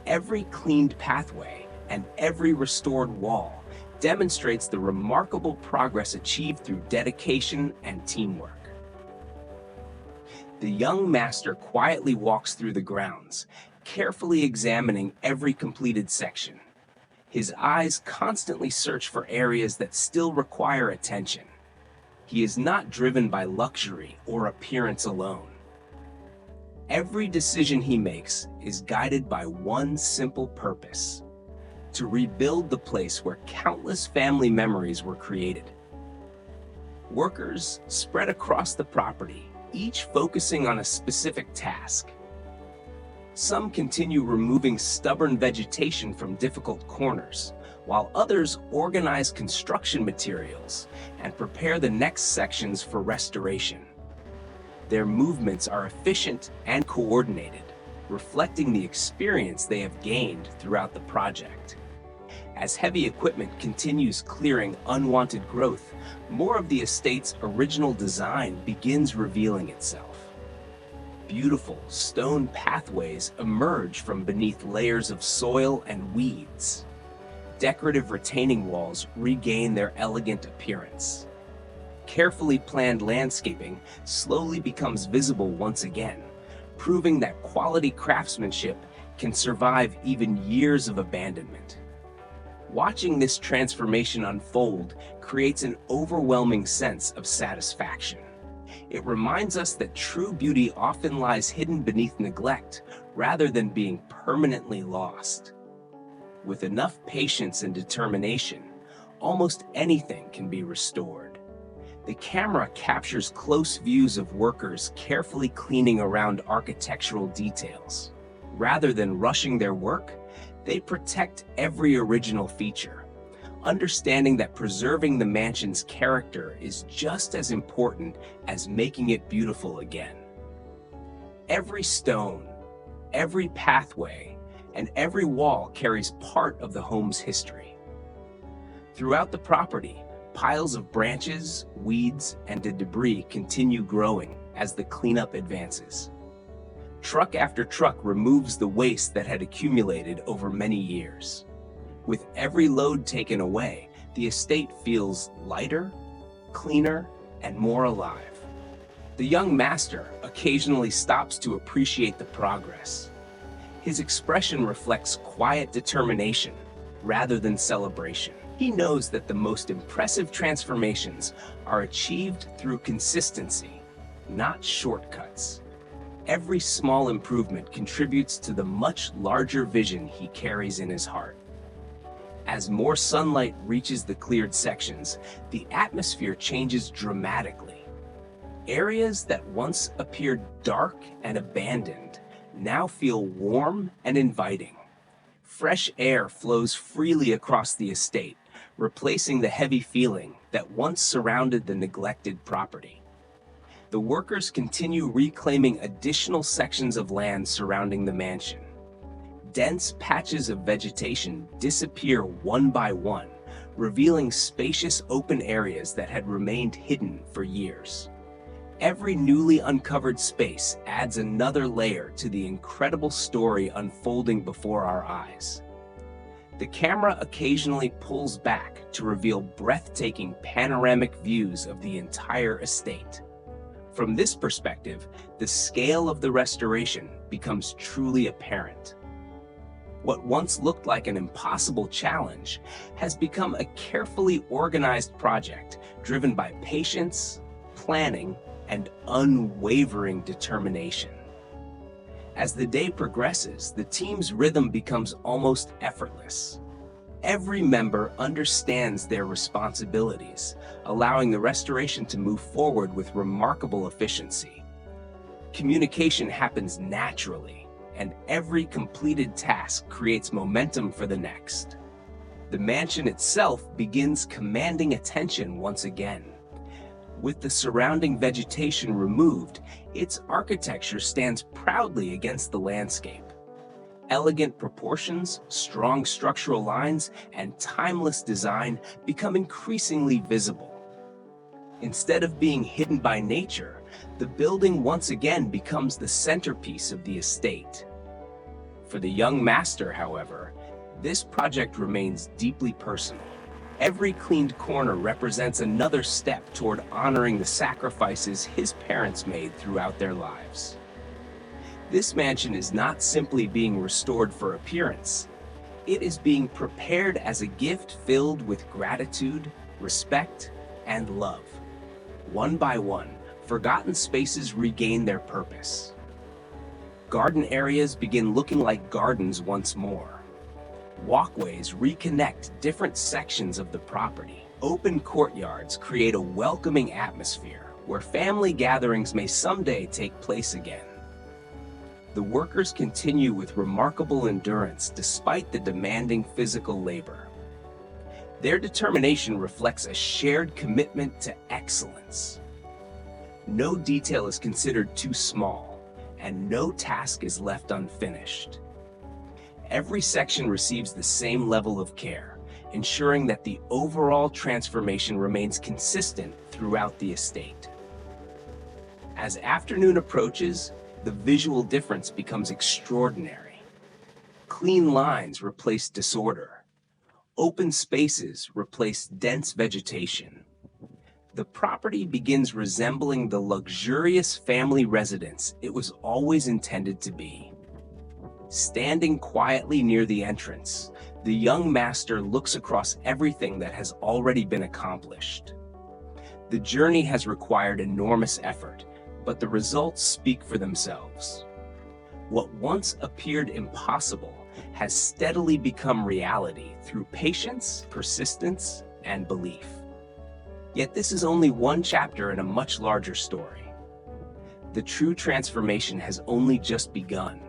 Every cleaned pathway and every restored wall demonstrates the remarkable progress achieved through dedication and teamwork. The young master quietly walks through the grounds, carefully examining every completed section. His eyes constantly search for areas that still require attention. He is not driven by luxury or appearance alone. Every decision he makes is guided by one simple purpose: to rebuild the place where countless family memories were created. Workers spread across the property, each focusing on a specific task. Some continue removing stubborn vegetation from difficult corners, while others organize construction materials and prepare the next sections for restoration. Their movements are efficient and coordinated, reflecting the experience they have gained throughout the project. As heavy equipment continues clearing unwanted growth, more of the estate's original design begins revealing itself. Beautiful stone pathways emerge from beneath layers of soil and weeds. Decorative retaining walls regain their elegant appearance. Carefully planned landscaping slowly becomes visible once again, proving that quality craftsmanship can survive even years of abandonment. Watching this transformation unfold creates an overwhelming sense of satisfaction. It reminds us that true beauty often lies hidden beneath neglect rather than being permanently lost. With enough patience and determination, almost anything can be restored. The camera captures close views of workers carefully cleaning around architectural details. Rather than rushing their work, they protect every original feature, understanding that preserving the mansion's character is just as important as making it beautiful again. Every stone, every pathway, and every wall carries part of the home's history. Throughout the property, piles of branches, weeds, and debris continue growing as the cleanup advances. Truck after truck removes the waste that had accumulated over many years. With every load taken away, the estate feels lighter, cleaner, and more alive. The young master occasionally stops to appreciate the progress. His expression reflects quiet determination rather than celebration. He knows that the most impressive transformations are achieved through consistency, not shortcuts. Every small improvement contributes to the much larger vision he carries in his heart. As more sunlight reaches the cleared sections, the atmosphere changes dramatically. Areas that once appeared dark and abandoned now feel warm and inviting. Fresh air flows freely across the estate, replacing the heavy feeling that once surrounded the neglected property. The workers continue reclaiming additional sections of land surrounding the mansion. Dense patches of vegetation disappear one by one, revealing spacious open areas that had remained hidden for years. Every newly uncovered space adds another layer to the incredible story unfolding before our eyes. The camera occasionally pulls back to reveal breathtaking panoramic views of the entire estate. From this perspective, the scale of the restoration becomes truly apparent. What once looked like an impossible challenge has become a carefully organized project driven by patience, planning, and unwavering determination. As the day progresses, the team's rhythm becomes almost effortless. Every member understands their responsibilities, allowing the restoration to move forward with remarkable efficiency. Communication happens naturally, and every completed task creates momentum for the next. The mansion itself begins commanding attention once again. With the surrounding vegetation removed, its architecture stands proudly against the landscape. Elegant proportions, strong structural lines, and timeless design become increasingly visible. Instead of being hidden by nature, the building once again becomes the centerpiece of the estate. For the young master, however, this project remains deeply personal. Every cleaned corner represents another step toward honoring the sacrifices his parents made throughout their lives. This mansion is not simply being restored for appearance. It is being prepared as a gift filled with gratitude, respect, and love. One by one, forgotten spaces regain their purpose. Garden areas begin looking like gardens once more. Walkways reconnect different sections of the property. Open courtyards create a welcoming atmosphere where family gatherings may someday take place again. The workers continue with remarkable endurance despite the demanding physical labor. Their determination reflects a shared commitment to excellence. No detail is considered too small, and no task is left unfinished. Every section receives the same level of care, ensuring that the overall transformation remains consistent throughout the estate. As afternoon approaches, the visual difference becomes extraordinary. Clean lines replace disorder. Open spaces replace dense vegetation. The property begins resembling the luxurious family residence it was always intended to be. Standing quietly near the entrance, the young master looks across everything that has already been accomplished. The journey has required enormous effort, but the results speak for themselves. What once appeared impossible has steadily become reality through patience, persistence, and belief. Yet this is only one chapter in a much larger story. The true transformation has only just begun.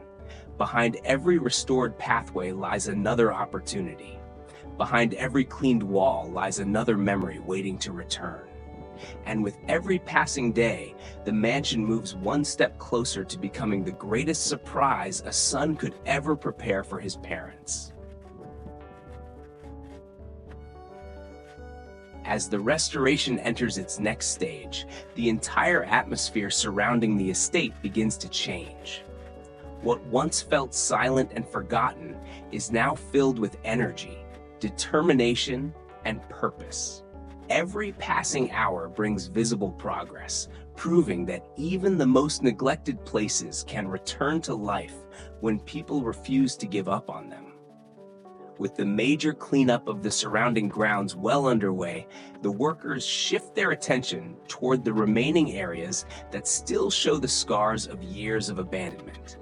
Behind every restored pathway lies another opportunity. Behind every cleaned wall lies another memory waiting to return. And with every passing day, the mansion moves one step closer to becoming the greatest surprise a son could ever prepare for his parents. As the restoration enters its next stage, the entire atmosphere surrounding the estate begins to change. What once felt silent and forgotten is now filled with energy, determination, and purpose. Every passing hour brings visible progress, proving that even the most neglected places can return to life when people refuse to give up on them. With the major cleanup of the surrounding grounds well underway, the workers shift their attention toward the remaining areas that still show the scars of years of abandonment.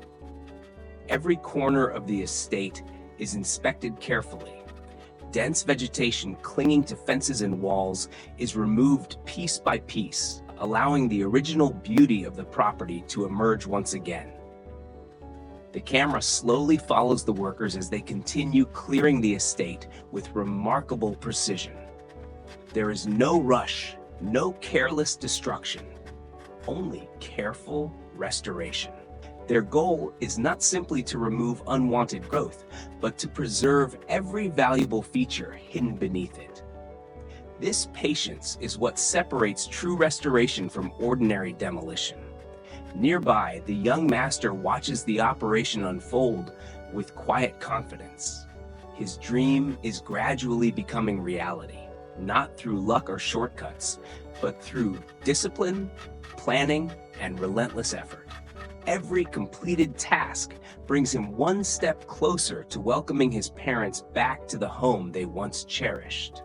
Every corner of the estate is inspected carefully. Dense vegetation clinging to fences and walls is removed piece by piece, allowing the original beauty of the property to emerge once again. The camera slowly follows the workers as they continue clearing the estate with remarkable precision. There is no rush, no careless destruction, only careful restoration. Their goal is not simply to remove unwanted growth, but to preserve every valuable feature hidden beneath it. This patience is what separates true restoration from ordinary demolition. Nearby, the young master watches the operation unfold with quiet confidence. His dream is gradually becoming reality, not through luck or shortcuts, but through discipline, planning, and relentless effort. Every completed task brings him one step closer to welcoming his parents back to the home they once cherished.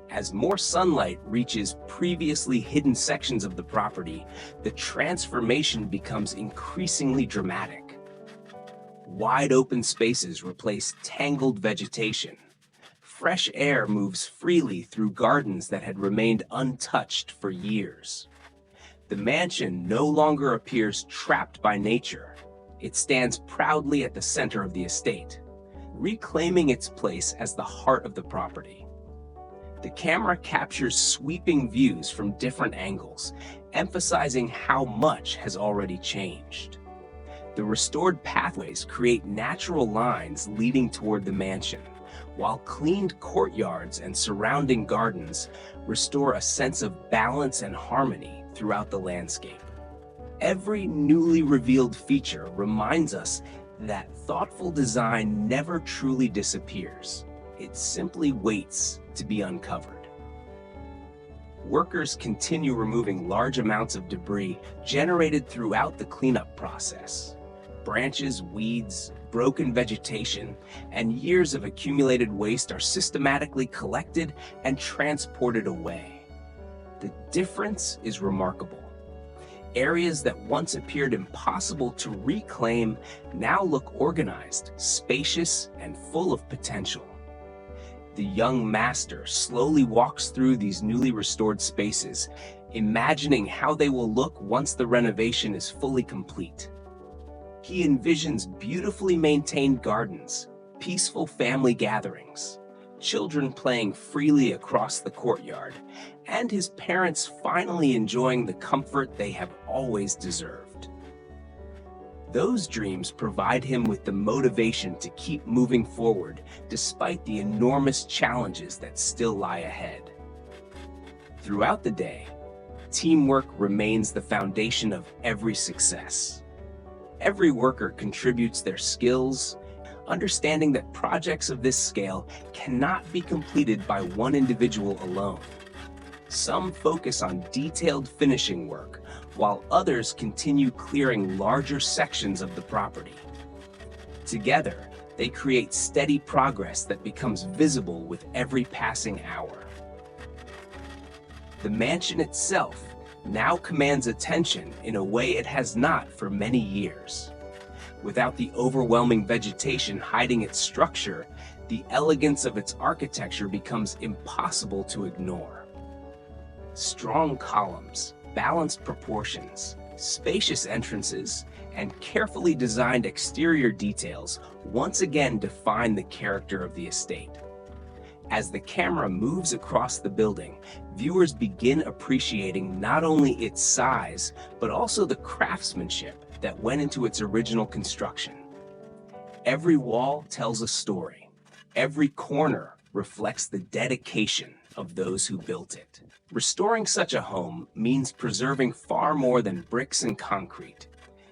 As more sunlight reaches previously hidden sections of the property, the transformation becomes increasingly dramatic. Wide open spaces replace tangled vegetation. Fresh air moves freely through gardens that had remained untouched for years. The mansion no longer appears trapped by nature. It stands proudly at the center of the estate, reclaiming its place as the heart of the property. The camera captures sweeping views from different angles, emphasizing how much has already changed. The restored pathways create natural lines leading toward the mansion, while cleaned courtyards and surrounding gardens restore a sense of balance and harmony throughout the landscape. Every newly revealed feature reminds us that thoughtful design never truly disappears. It simply waits to be uncovered. Workers continue removing large amounts of debris generated throughout the cleanup process. Branches, weeds, broken vegetation, and years of accumulated waste are systematically collected and transported away. The difference is remarkable. Areas that once appeared impossible to reclaim now look organized, spacious, and full of potential. The young master slowly walks through these newly restored spaces, imagining how they will look once the renovation is fully complete. He envisions beautifully maintained gardens, peaceful family gatherings, children playing freely across the courtyard, and his parents finally enjoying the comfort they have always deserved. Those dreams provide him with the motivation to keep moving forward despite the enormous challenges that still lie ahead. Throughout the day, teamwork remains the foundation of every success. Every worker contributes their skills, understanding that projects of this scale cannot be completed by one individual alone. Some focus on detailed finishing work, while others continue clearing larger sections of the property. Together, they create steady progress that becomes visible with every passing hour. The mansion itself now commands attention in a way it has not for many years. Without the overwhelming vegetation hiding its structure, the elegance of its architecture becomes impossible to ignore. Strong columns, balanced proportions, spacious entrances, and carefully designed exterior details once again define the character of the estate. As the camera moves across the building, viewers begin appreciating not only its size, but also the craftsmanship that went into its original construction. Every wall tells a story. Every corner reflects the dedication of those who built it. Restoring such a home means preserving far more than bricks and concrete.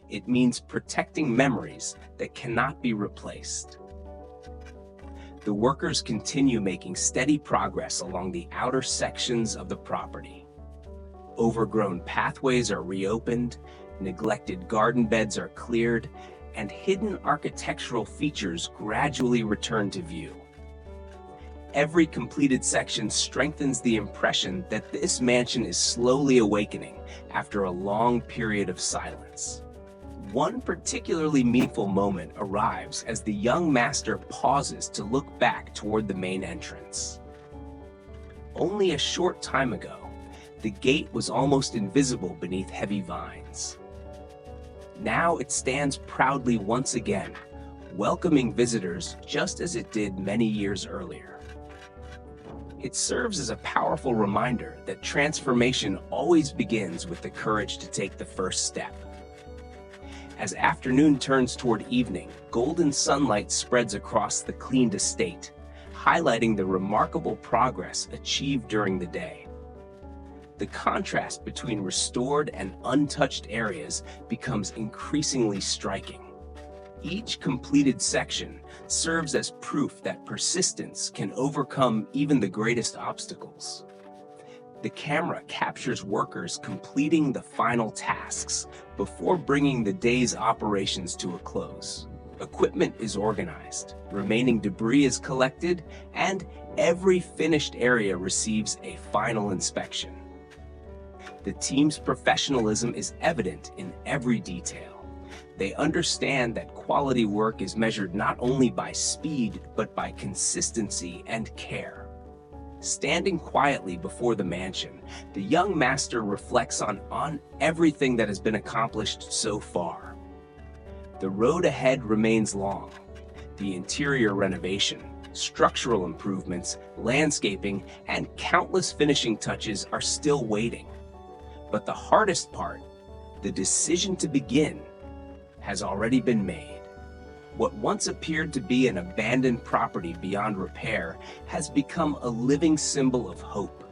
It means protecting memories that cannot be replaced. The workers continue making steady progress along the outer sections of the property. Overgrown pathways are reopened, neglected garden beds are cleared, and hidden architectural features gradually return to view. Every completed section strengthens the impression that this mansion is slowly awakening after a long period of silence. One particularly meaningful moment arrives as the young master pauses to look back toward the main entrance. Only a short time ago, the gate was almost invisible beneath heavy vines. Now it stands proudly once again, welcoming visitors just as it did many years earlier. It serves as a powerful reminder that transformation always begins with the courage to take the first step. As afternoon turns toward evening, golden sunlight spreads across the cleaned estate, highlighting the remarkable progress achieved during the day. The contrast between restored and untouched areas becomes increasingly striking. Each completed section serves as proof that persistence can overcome even the greatest obstacles. The camera captures workers completing the final tasks before bringing the day's operations to a close. Equipment is organized, remaining debris is collected, and every finished area receives a final inspection. The team's professionalism is evident in every detail. They understand that quality work is measured not only by speed, but by consistency and care. Standing quietly before the mansion, the young master reflects on everything that has been accomplished so far. The road ahead remains long. The interior renovation, structural improvements, landscaping, and countless finishing touches are still waiting. But the hardest part, the decision to begin, has already been made. What once appeared to be an abandoned property beyond repair has become a living symbol of hope.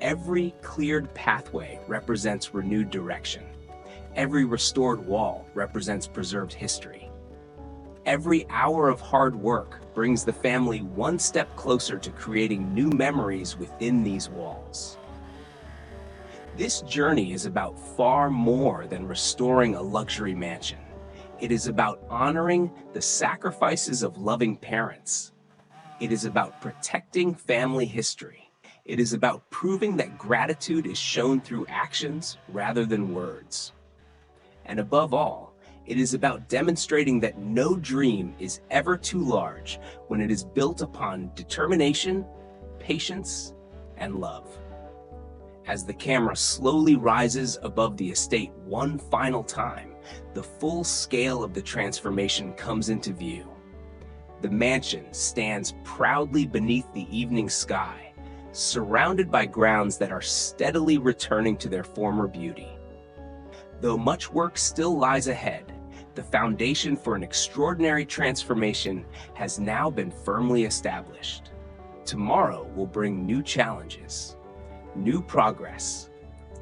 Every cleared pathway represents renewed direction. Every restored wall represents preserved history. Every hour of hard work brings the family one step closer to creating new memories within these walls. This journey is about far more than restoring a luxury mansion. It is about honoring the sacrifices of loving parents. It is about protecting family history. It is about proving that gratitude is shown through actions rather than words. And above all, it is about demonstrating that no dream is ever too large when it is built upon determination, patience, and love. As the camera slowly rises above the estate one final time, the full scale of the transformation comes into view. The mansion stands proudly beneath the evening sky, surrounded by grounds that are steadily returning to their former beauty. Though much work still lies ahead, the foundation for an extraordinary transformation has now been firmly established. Tomorrow will bring new challenges, new progress,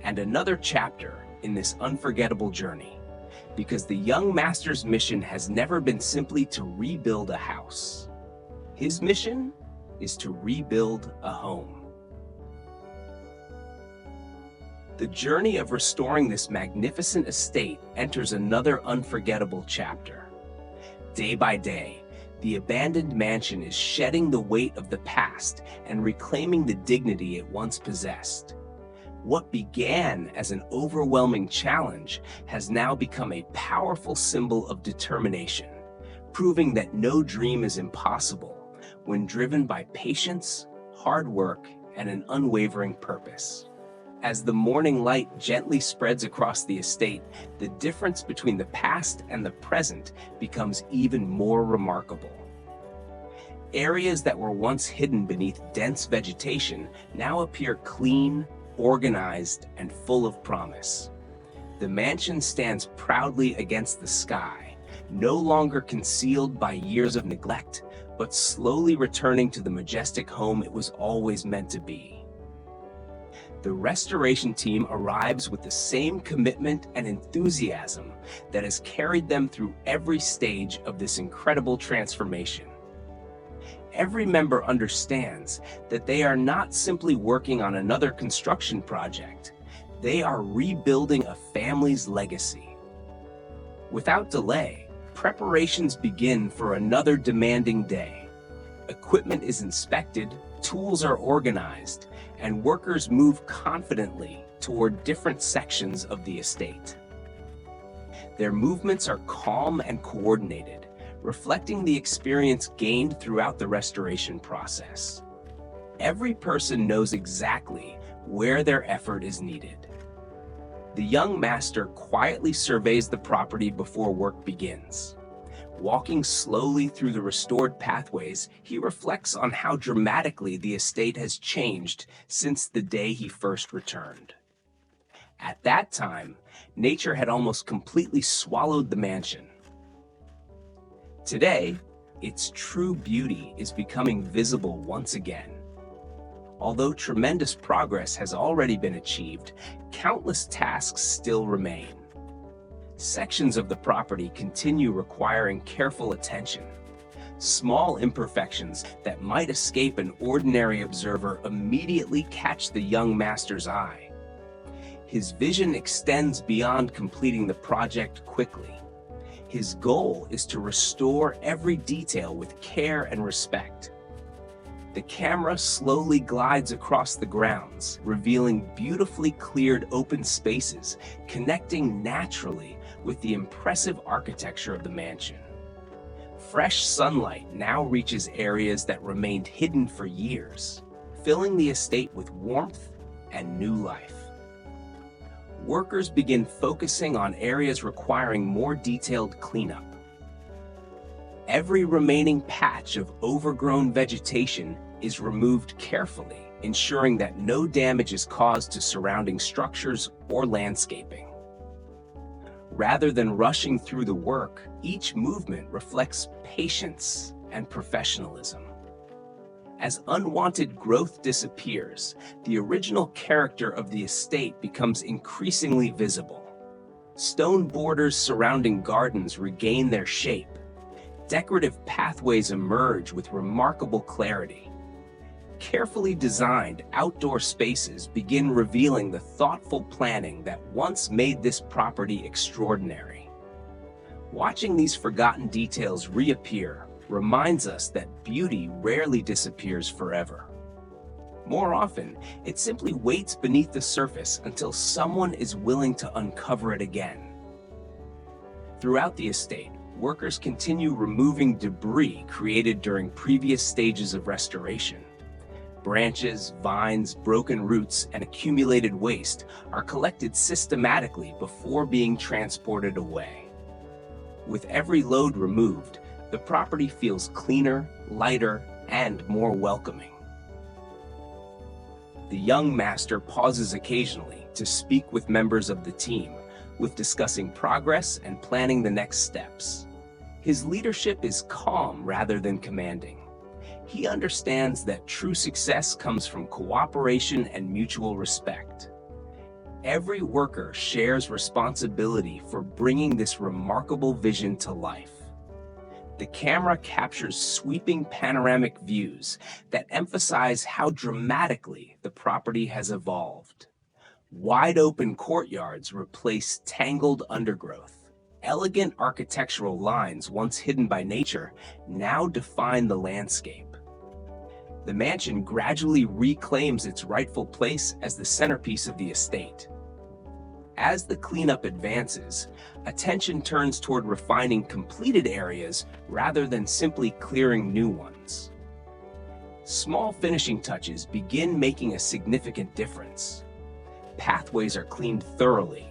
and another chapter in this unforgettable journey, because the young master's mission has never been simply to rebuild a house. His mission is to rebuild a home. The journey of restoring this magnificent estate enters another unforgettable chapter. Day by day, the abandoned mansion is shedding the weight of the past and reclaiming the dignity it once possessed. What began as an overwhelming challenge has now become a powerful symbol of determination, proving that no dream is impossible when driven by patience, hard work, and an unwavering purpose. As the morning light gently spreads across the estate, the difference between the past and the present becomes even more remarkable. Areas that were once hidden beneath dense vegetation now appear clean, organized, and full of promise. The mansion stands proudly against the sky, no longer concealed by years of neglect, but slowly returning to the majestic home it was always meant to be. The restoration team arrives with the same commitment and enthusiasm that has carried them through every stage of this incredible transformation. Every member understands that they are not simply working on another construction project. They are rebuilding a family's legacy. Without delay, preparations begin for another demanding day. Equipment is inspected, tools are organized, and workers move confidently toward different sections of the estate. Their movements are calm and coordinated, reflecting the experience gained throughout the restoration process. Every person knows exactly where their effort is needed. The young master quietly surveys the property before work begins. Walking slowly through the restored pathways, he reflects on how dramatically the estate has changed since the day he first returned. At that time, nature had almost completely swallowed the mansion. Today, its true beauty is becoming visible once again. Although tremendous progress has already been achieved, countless tasks still remain. Sections of the property continue requiring careful attention. Small imperfections that might escape an ordinary observer immediately catch the young master's eye. His vision extends beyond completing the project quickly. His goal is to restore every detail with care and respect. The camera slowly glides across the grounds, revealing beautifully cleared open spaces, connecting naturally with the impressive architecture of the mansion. Fresh sunlight now reaches areas that remained hidden for years, filling the estate with warmth and new life. Workers begin focusing on areas requiring more detailed cleanup. Every remaining patch of overgrown vegetation is removed carefully, ensuring that no damage is caused to surrounding structures or landscaping. Rather than rushing through the work, each movement reflects patience and professionalism. As unwanted growth disappears, the original character of the estate becomes increasingly visible. Stone borders surrounding gardens regain their shape. Decorative pathways emerge with remarkable clarity. Carefully designed outdoor spaces begin revealing the thoughtful planning that once made this property extraordinary. Watching these forgotten details reappear reminds us that beauty rarely disappears forever. More often, it simply waits beneath the surface until someone is willing to uncover it again. Throughout the estate, workers continue removing debris created during previous stages of restoration. Branches, vines, broken roots, and accumulated waste are collected systematically before being transported away. With every load removed, the property feels cleaner, lighter, and more welcoming. The young master pauses occasionally to speak with members of the team, with discussing progress and planning the next steps. His leadership is calm rather than commanding. He understands that true success comes from cooperation and mutual respect. Every worker shares responsibility for bringing this remarkable vision to life. The camera captures sweeping panoramic views that emphasize how dramatically the property has evolved. Wide-open courtyards replace tangled undergrowth. Elegant architectural lines, once hidden by nature, now define the landscape. The mansion gradually reclaims its rightful place as the centerpiece of the estate. As the cleanup advances, attention turns toward refining completed areas rather than simply clearing new ones. Small finishing touches begin making a significant difference. Pathways are cleaned thoroughly,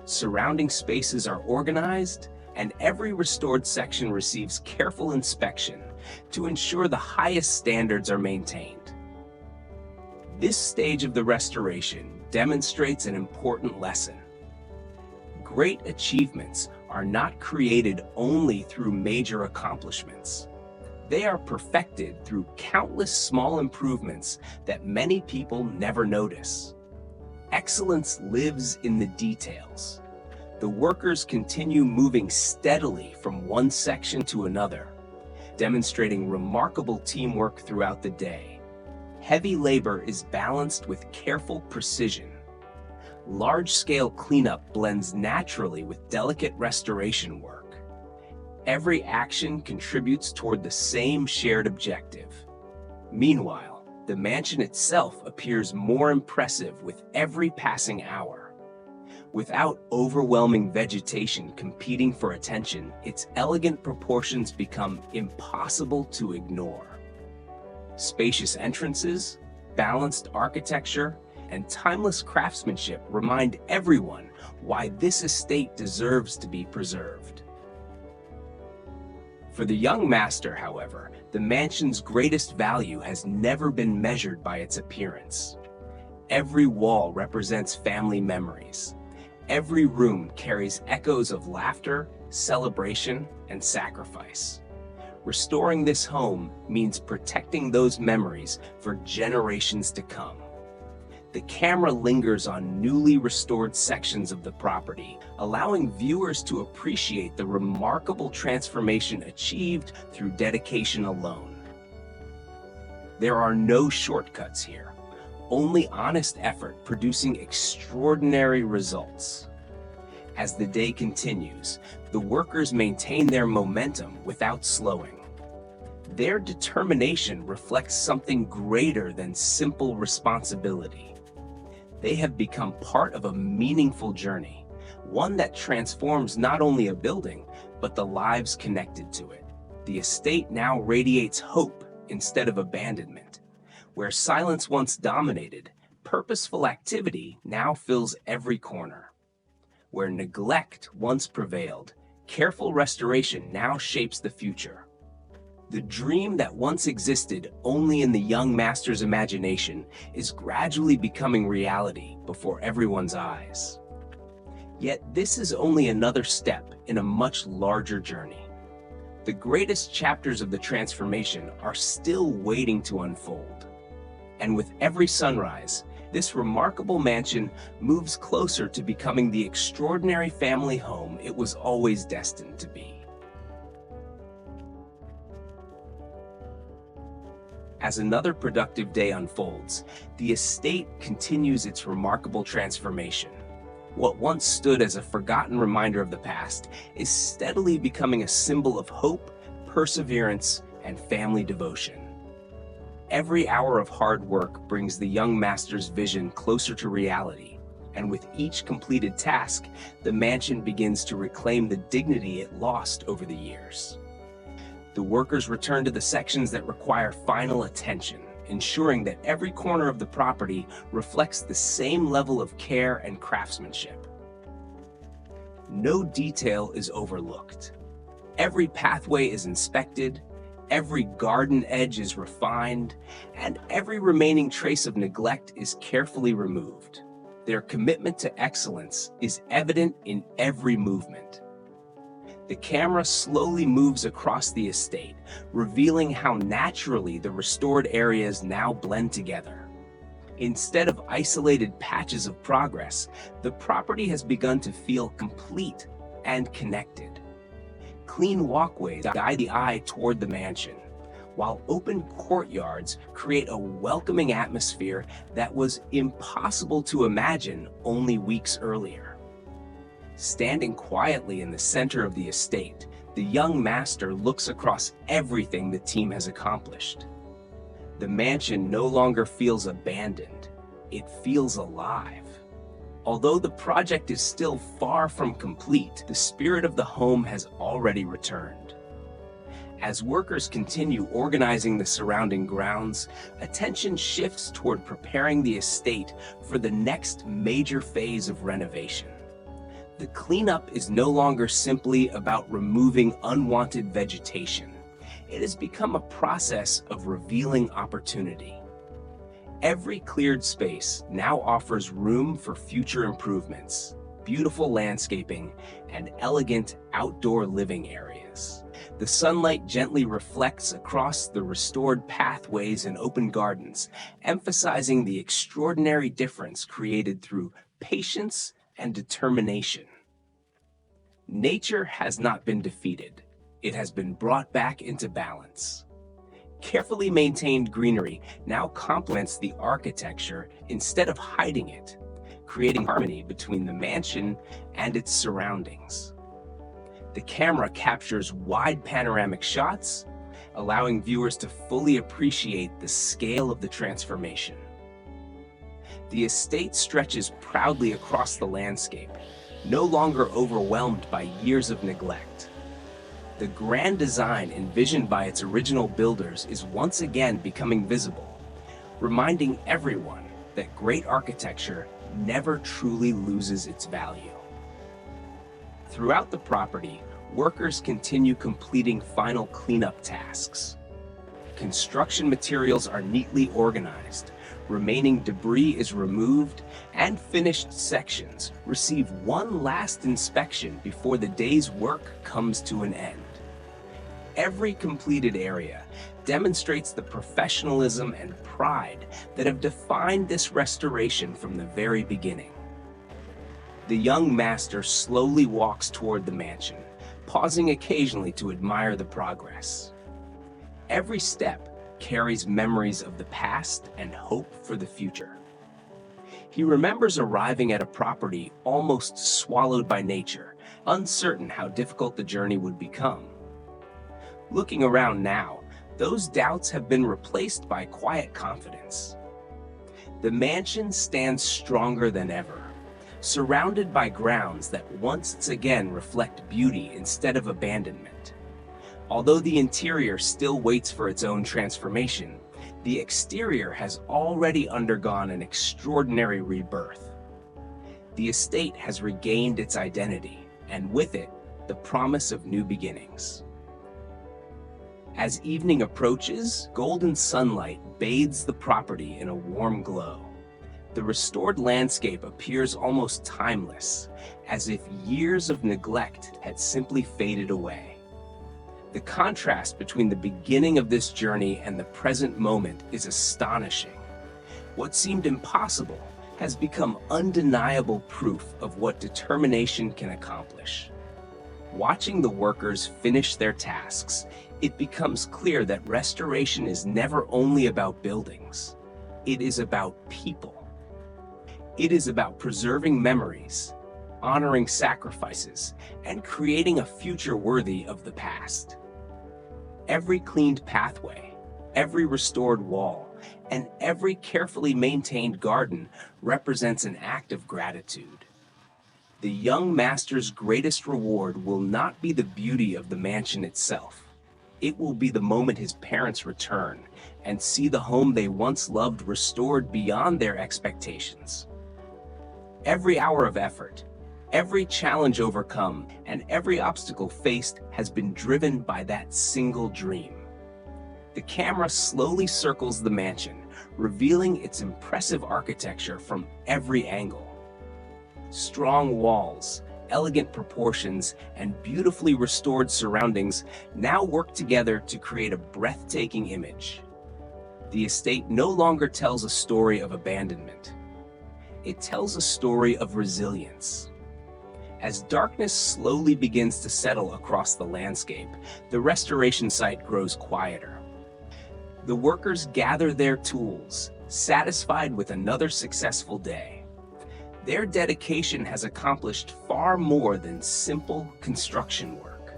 surrounding spaces are organized, and every restored section receives careful inspection to ensure the highest standards are maintained. This stage of the restoration demonstrates an important lesson. Great achievements are not created only through major accomplishments. They are perfected through countless small improvements that many people never notice. Excellence lives in the details. The workers continue moving steadily from one section to another, demonstrating remarkable teamwork throughout the day. Heavy labor is balanced with careful precision. Large-scale cleanup blends naturally with delicate restoration work. Every action contributes toward the same shared objective. Meanwhile, the mansion itself appears more impressive with every passing hour. Without overwhelming vegetation competing for attention, its elegant proportions become impossible to ignore. Spacious entrances, balanced architecture, and timeless craftsmanship remind everyone why this estate deserves to be preserved. For the young master, however, the mansion's greatest value has never been measured by its appearance. Every wall represents family memories. Every room carries echoes of laughter, celebration, and sacrifice. Restoring this home means protecting those memories for generations to come. The camera lingers on newly restored sections of the property, allowing viewers to appreciate the remarkable transformation achieved through dedication alone. There are no shortcuts here, only honest effort producing extraordinary results. As the day continues, the workers maintain their momentum without slowing. Their determination reflects something greater than simple responsibility. They have become part of a meaningful journey, one that transforms not only a building, but the lives connected to it. The estate now radiates hope instead of abandonment. Where silence once dominated, purposeful activity now fills every corner. Where neglect once prevailed, careful restoration now shapes the future. The dream that once existed only in the young master's imagination is gradually becoming reality before everyone's eyes. Yet this is only another step in a much larger journey. The greatest chapters of the transformation are still waiting to unfold. And with every sunrise, this remarkable mansion moves closer to becoming the extraordinary family home it was always destined to be. As another productive day unfolds, the estate continues its remarkable transformation. What once stood as a forgotten reminder of the past is steadily becoming a symbol of hope, perseverance, and family devotion. Every hour of hard work brings the young master's vision closer to reality, and with each completed task, the mansion begins to reclaim the dignity it lost over the years. The workers return to the sections that require final attention, ensuring that every corner of the property reflects the same level of care and craftsmanship. No detail is overlooked. Every pathway is inspected, every garden edge is refined, and every remaining trace of neglect is carefully removed. Their commitment to excellence is evident in every movement. The camera slowly moves across the estate, revealing how naturally the restored areas now blend together. Instead of isolated patches of progress, the property has begun to feel complete and connected. Clean walkways guide the eye toward the mansion, while open courtyards create a welcoming atmosphere that was impossible to imagine only weeks earlier. Standing quietly in the center of the estate, the young master looks across everything the team has accomplished. The mansion no longer feels abandoned, it feels alive. Although the project is still far from complete, the spirit of the home has already returned. As workers continue organizing the surrounding grounds, attention shifts toward preparing the estate for the next major phase of renovation. The cleanup is no longer simply about removing unwanted vegetation. It has become a process of revealing opportunity. Every cleared space now offers room for future improvements, beautiful landscaping, and elegant outdoor living areas. The sunlight gently reflects across the restored pathways and open gardens, emphasizing the extraordinary difference created through patience and determination. Nature has not been defeated. It has been brought back into balance. Carefully maintained greenery now complements the architecture instead of hiding it, creating harmony between the mansion and its surroundings. The camera captures wide panoramic shots, allowing viewers to fully appreciate the scale of the transformation. The estate stretches proudly across the landscape, no longer overwhelmed by years of neglect. The grand design envisioned by its original builders is once again becoming visible, reminding everyone that great architecture never truly loses its value. Throughout the property, workers continue completing final cleanup tasks. Construction materials are neatly organized, remaining debris is removed, and finished sections receive one last inspection before the day's work comes to an end. Every completed area demonstrates the professionalism and pride that have defined this restoration from the very beginning. The young master slowly walks toward the mansion, pausing occasionally to admire the progress. Every step carries memories of the past and hope for the future. He remembers arriving at a property almost swallowed by nature, uncertain how difficult the journey would become. Looking around now, those doubts have been replaced by quiet confidence. The mansion stands stronger than ever, surrounded by grounds that once again reflect beauty instead of abandonment. Although the interior still waits for its own transformation, the exterior has already undergone an extraordinary rebirth. The estate has regained its identity, and with it, the promise of new beginnings. As evening approaches, golden sunlight bathes the property in a warm glow. The restored landscape appears almost timeless, as if years of neglect had simply faded away. The contrast between the beginning of this journey and the present moment is astonishing. What seemed impossible has become undeniable proof of what determination can accomplish. Watching the workers finish their tasks, it becomes clear that restoration is never only about buildings. It is about people. It is about preserving memories, honoring sacrifices, and creating a future worthy of the past. Every cleaned pathway, every restored wall, and every carefully maintained garden represents an act of gratitude. The young master's greatest reward will not be the beauty of the mansion itself. It will be the moment his parents return and see the home they once loved restored beyond their expectations. Every hour of effort, every challenge overcome, and every obstacle faced has been driven by that single dream. The camera slowly circles the mansion, revealing its impressive architecture from every angle. Strong walls, elegant proportions, and beautifully restored surroundings now work together to create a breathtaking image. The estate no longer tells a story of abandonment. It tells a story of resilience. As darkness slowly begins to settle across the landscape, the restoration site grows quieter. The workers gather their tools, satisfied with another successful day. Their dedication has accomplished far more than simple construction work.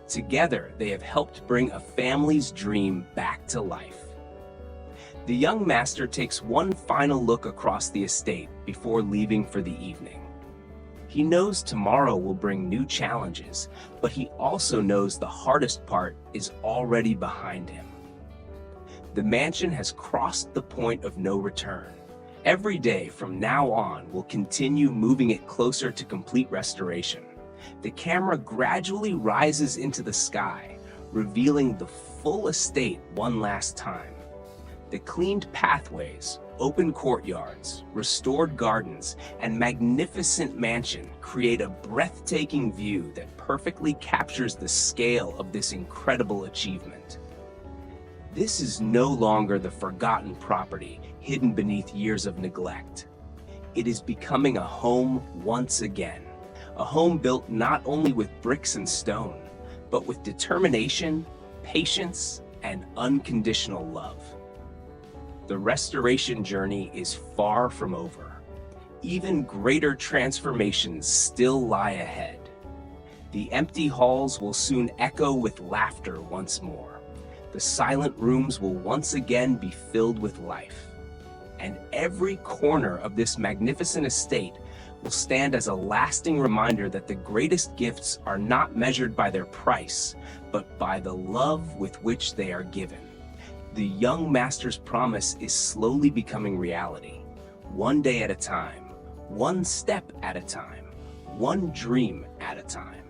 Together, they have helped bring a family's dream back to life. The young master takes one final look across the estate before leaving for the evening. He knows tomorrow will bring new challenges, but he also knows the hardest part is already behind him. The mansion has crossed the point of no return. Every day from now on will continue moving it closer to complete restoration. The camera gradually rises into the sky, revealing the full estate one last time. The cleaned pathways, open courtyards, restored gardens, and magnificent mansion create a breathtaking view that perfectly captures the scale of this incredible achievement. This is no longer the forgotten property hidden beneath years of neglect. It is becoming a home once again, a home built not only with bricks and stone, but with determination, patience, and unconditional love. The restoration journey is far from over. Even greater transformations still lie ahead. The empty halls will soon echo with laughter once more. The silent rooms will once again be filled with life. And every corner of this magnificent estate will stand as a lasting reminder that the greatest gifts are not measured by their price, but by the love with which they are given. The young master's promise is slowly becoming reality, one day at a time, one step at a time, one dream at a time.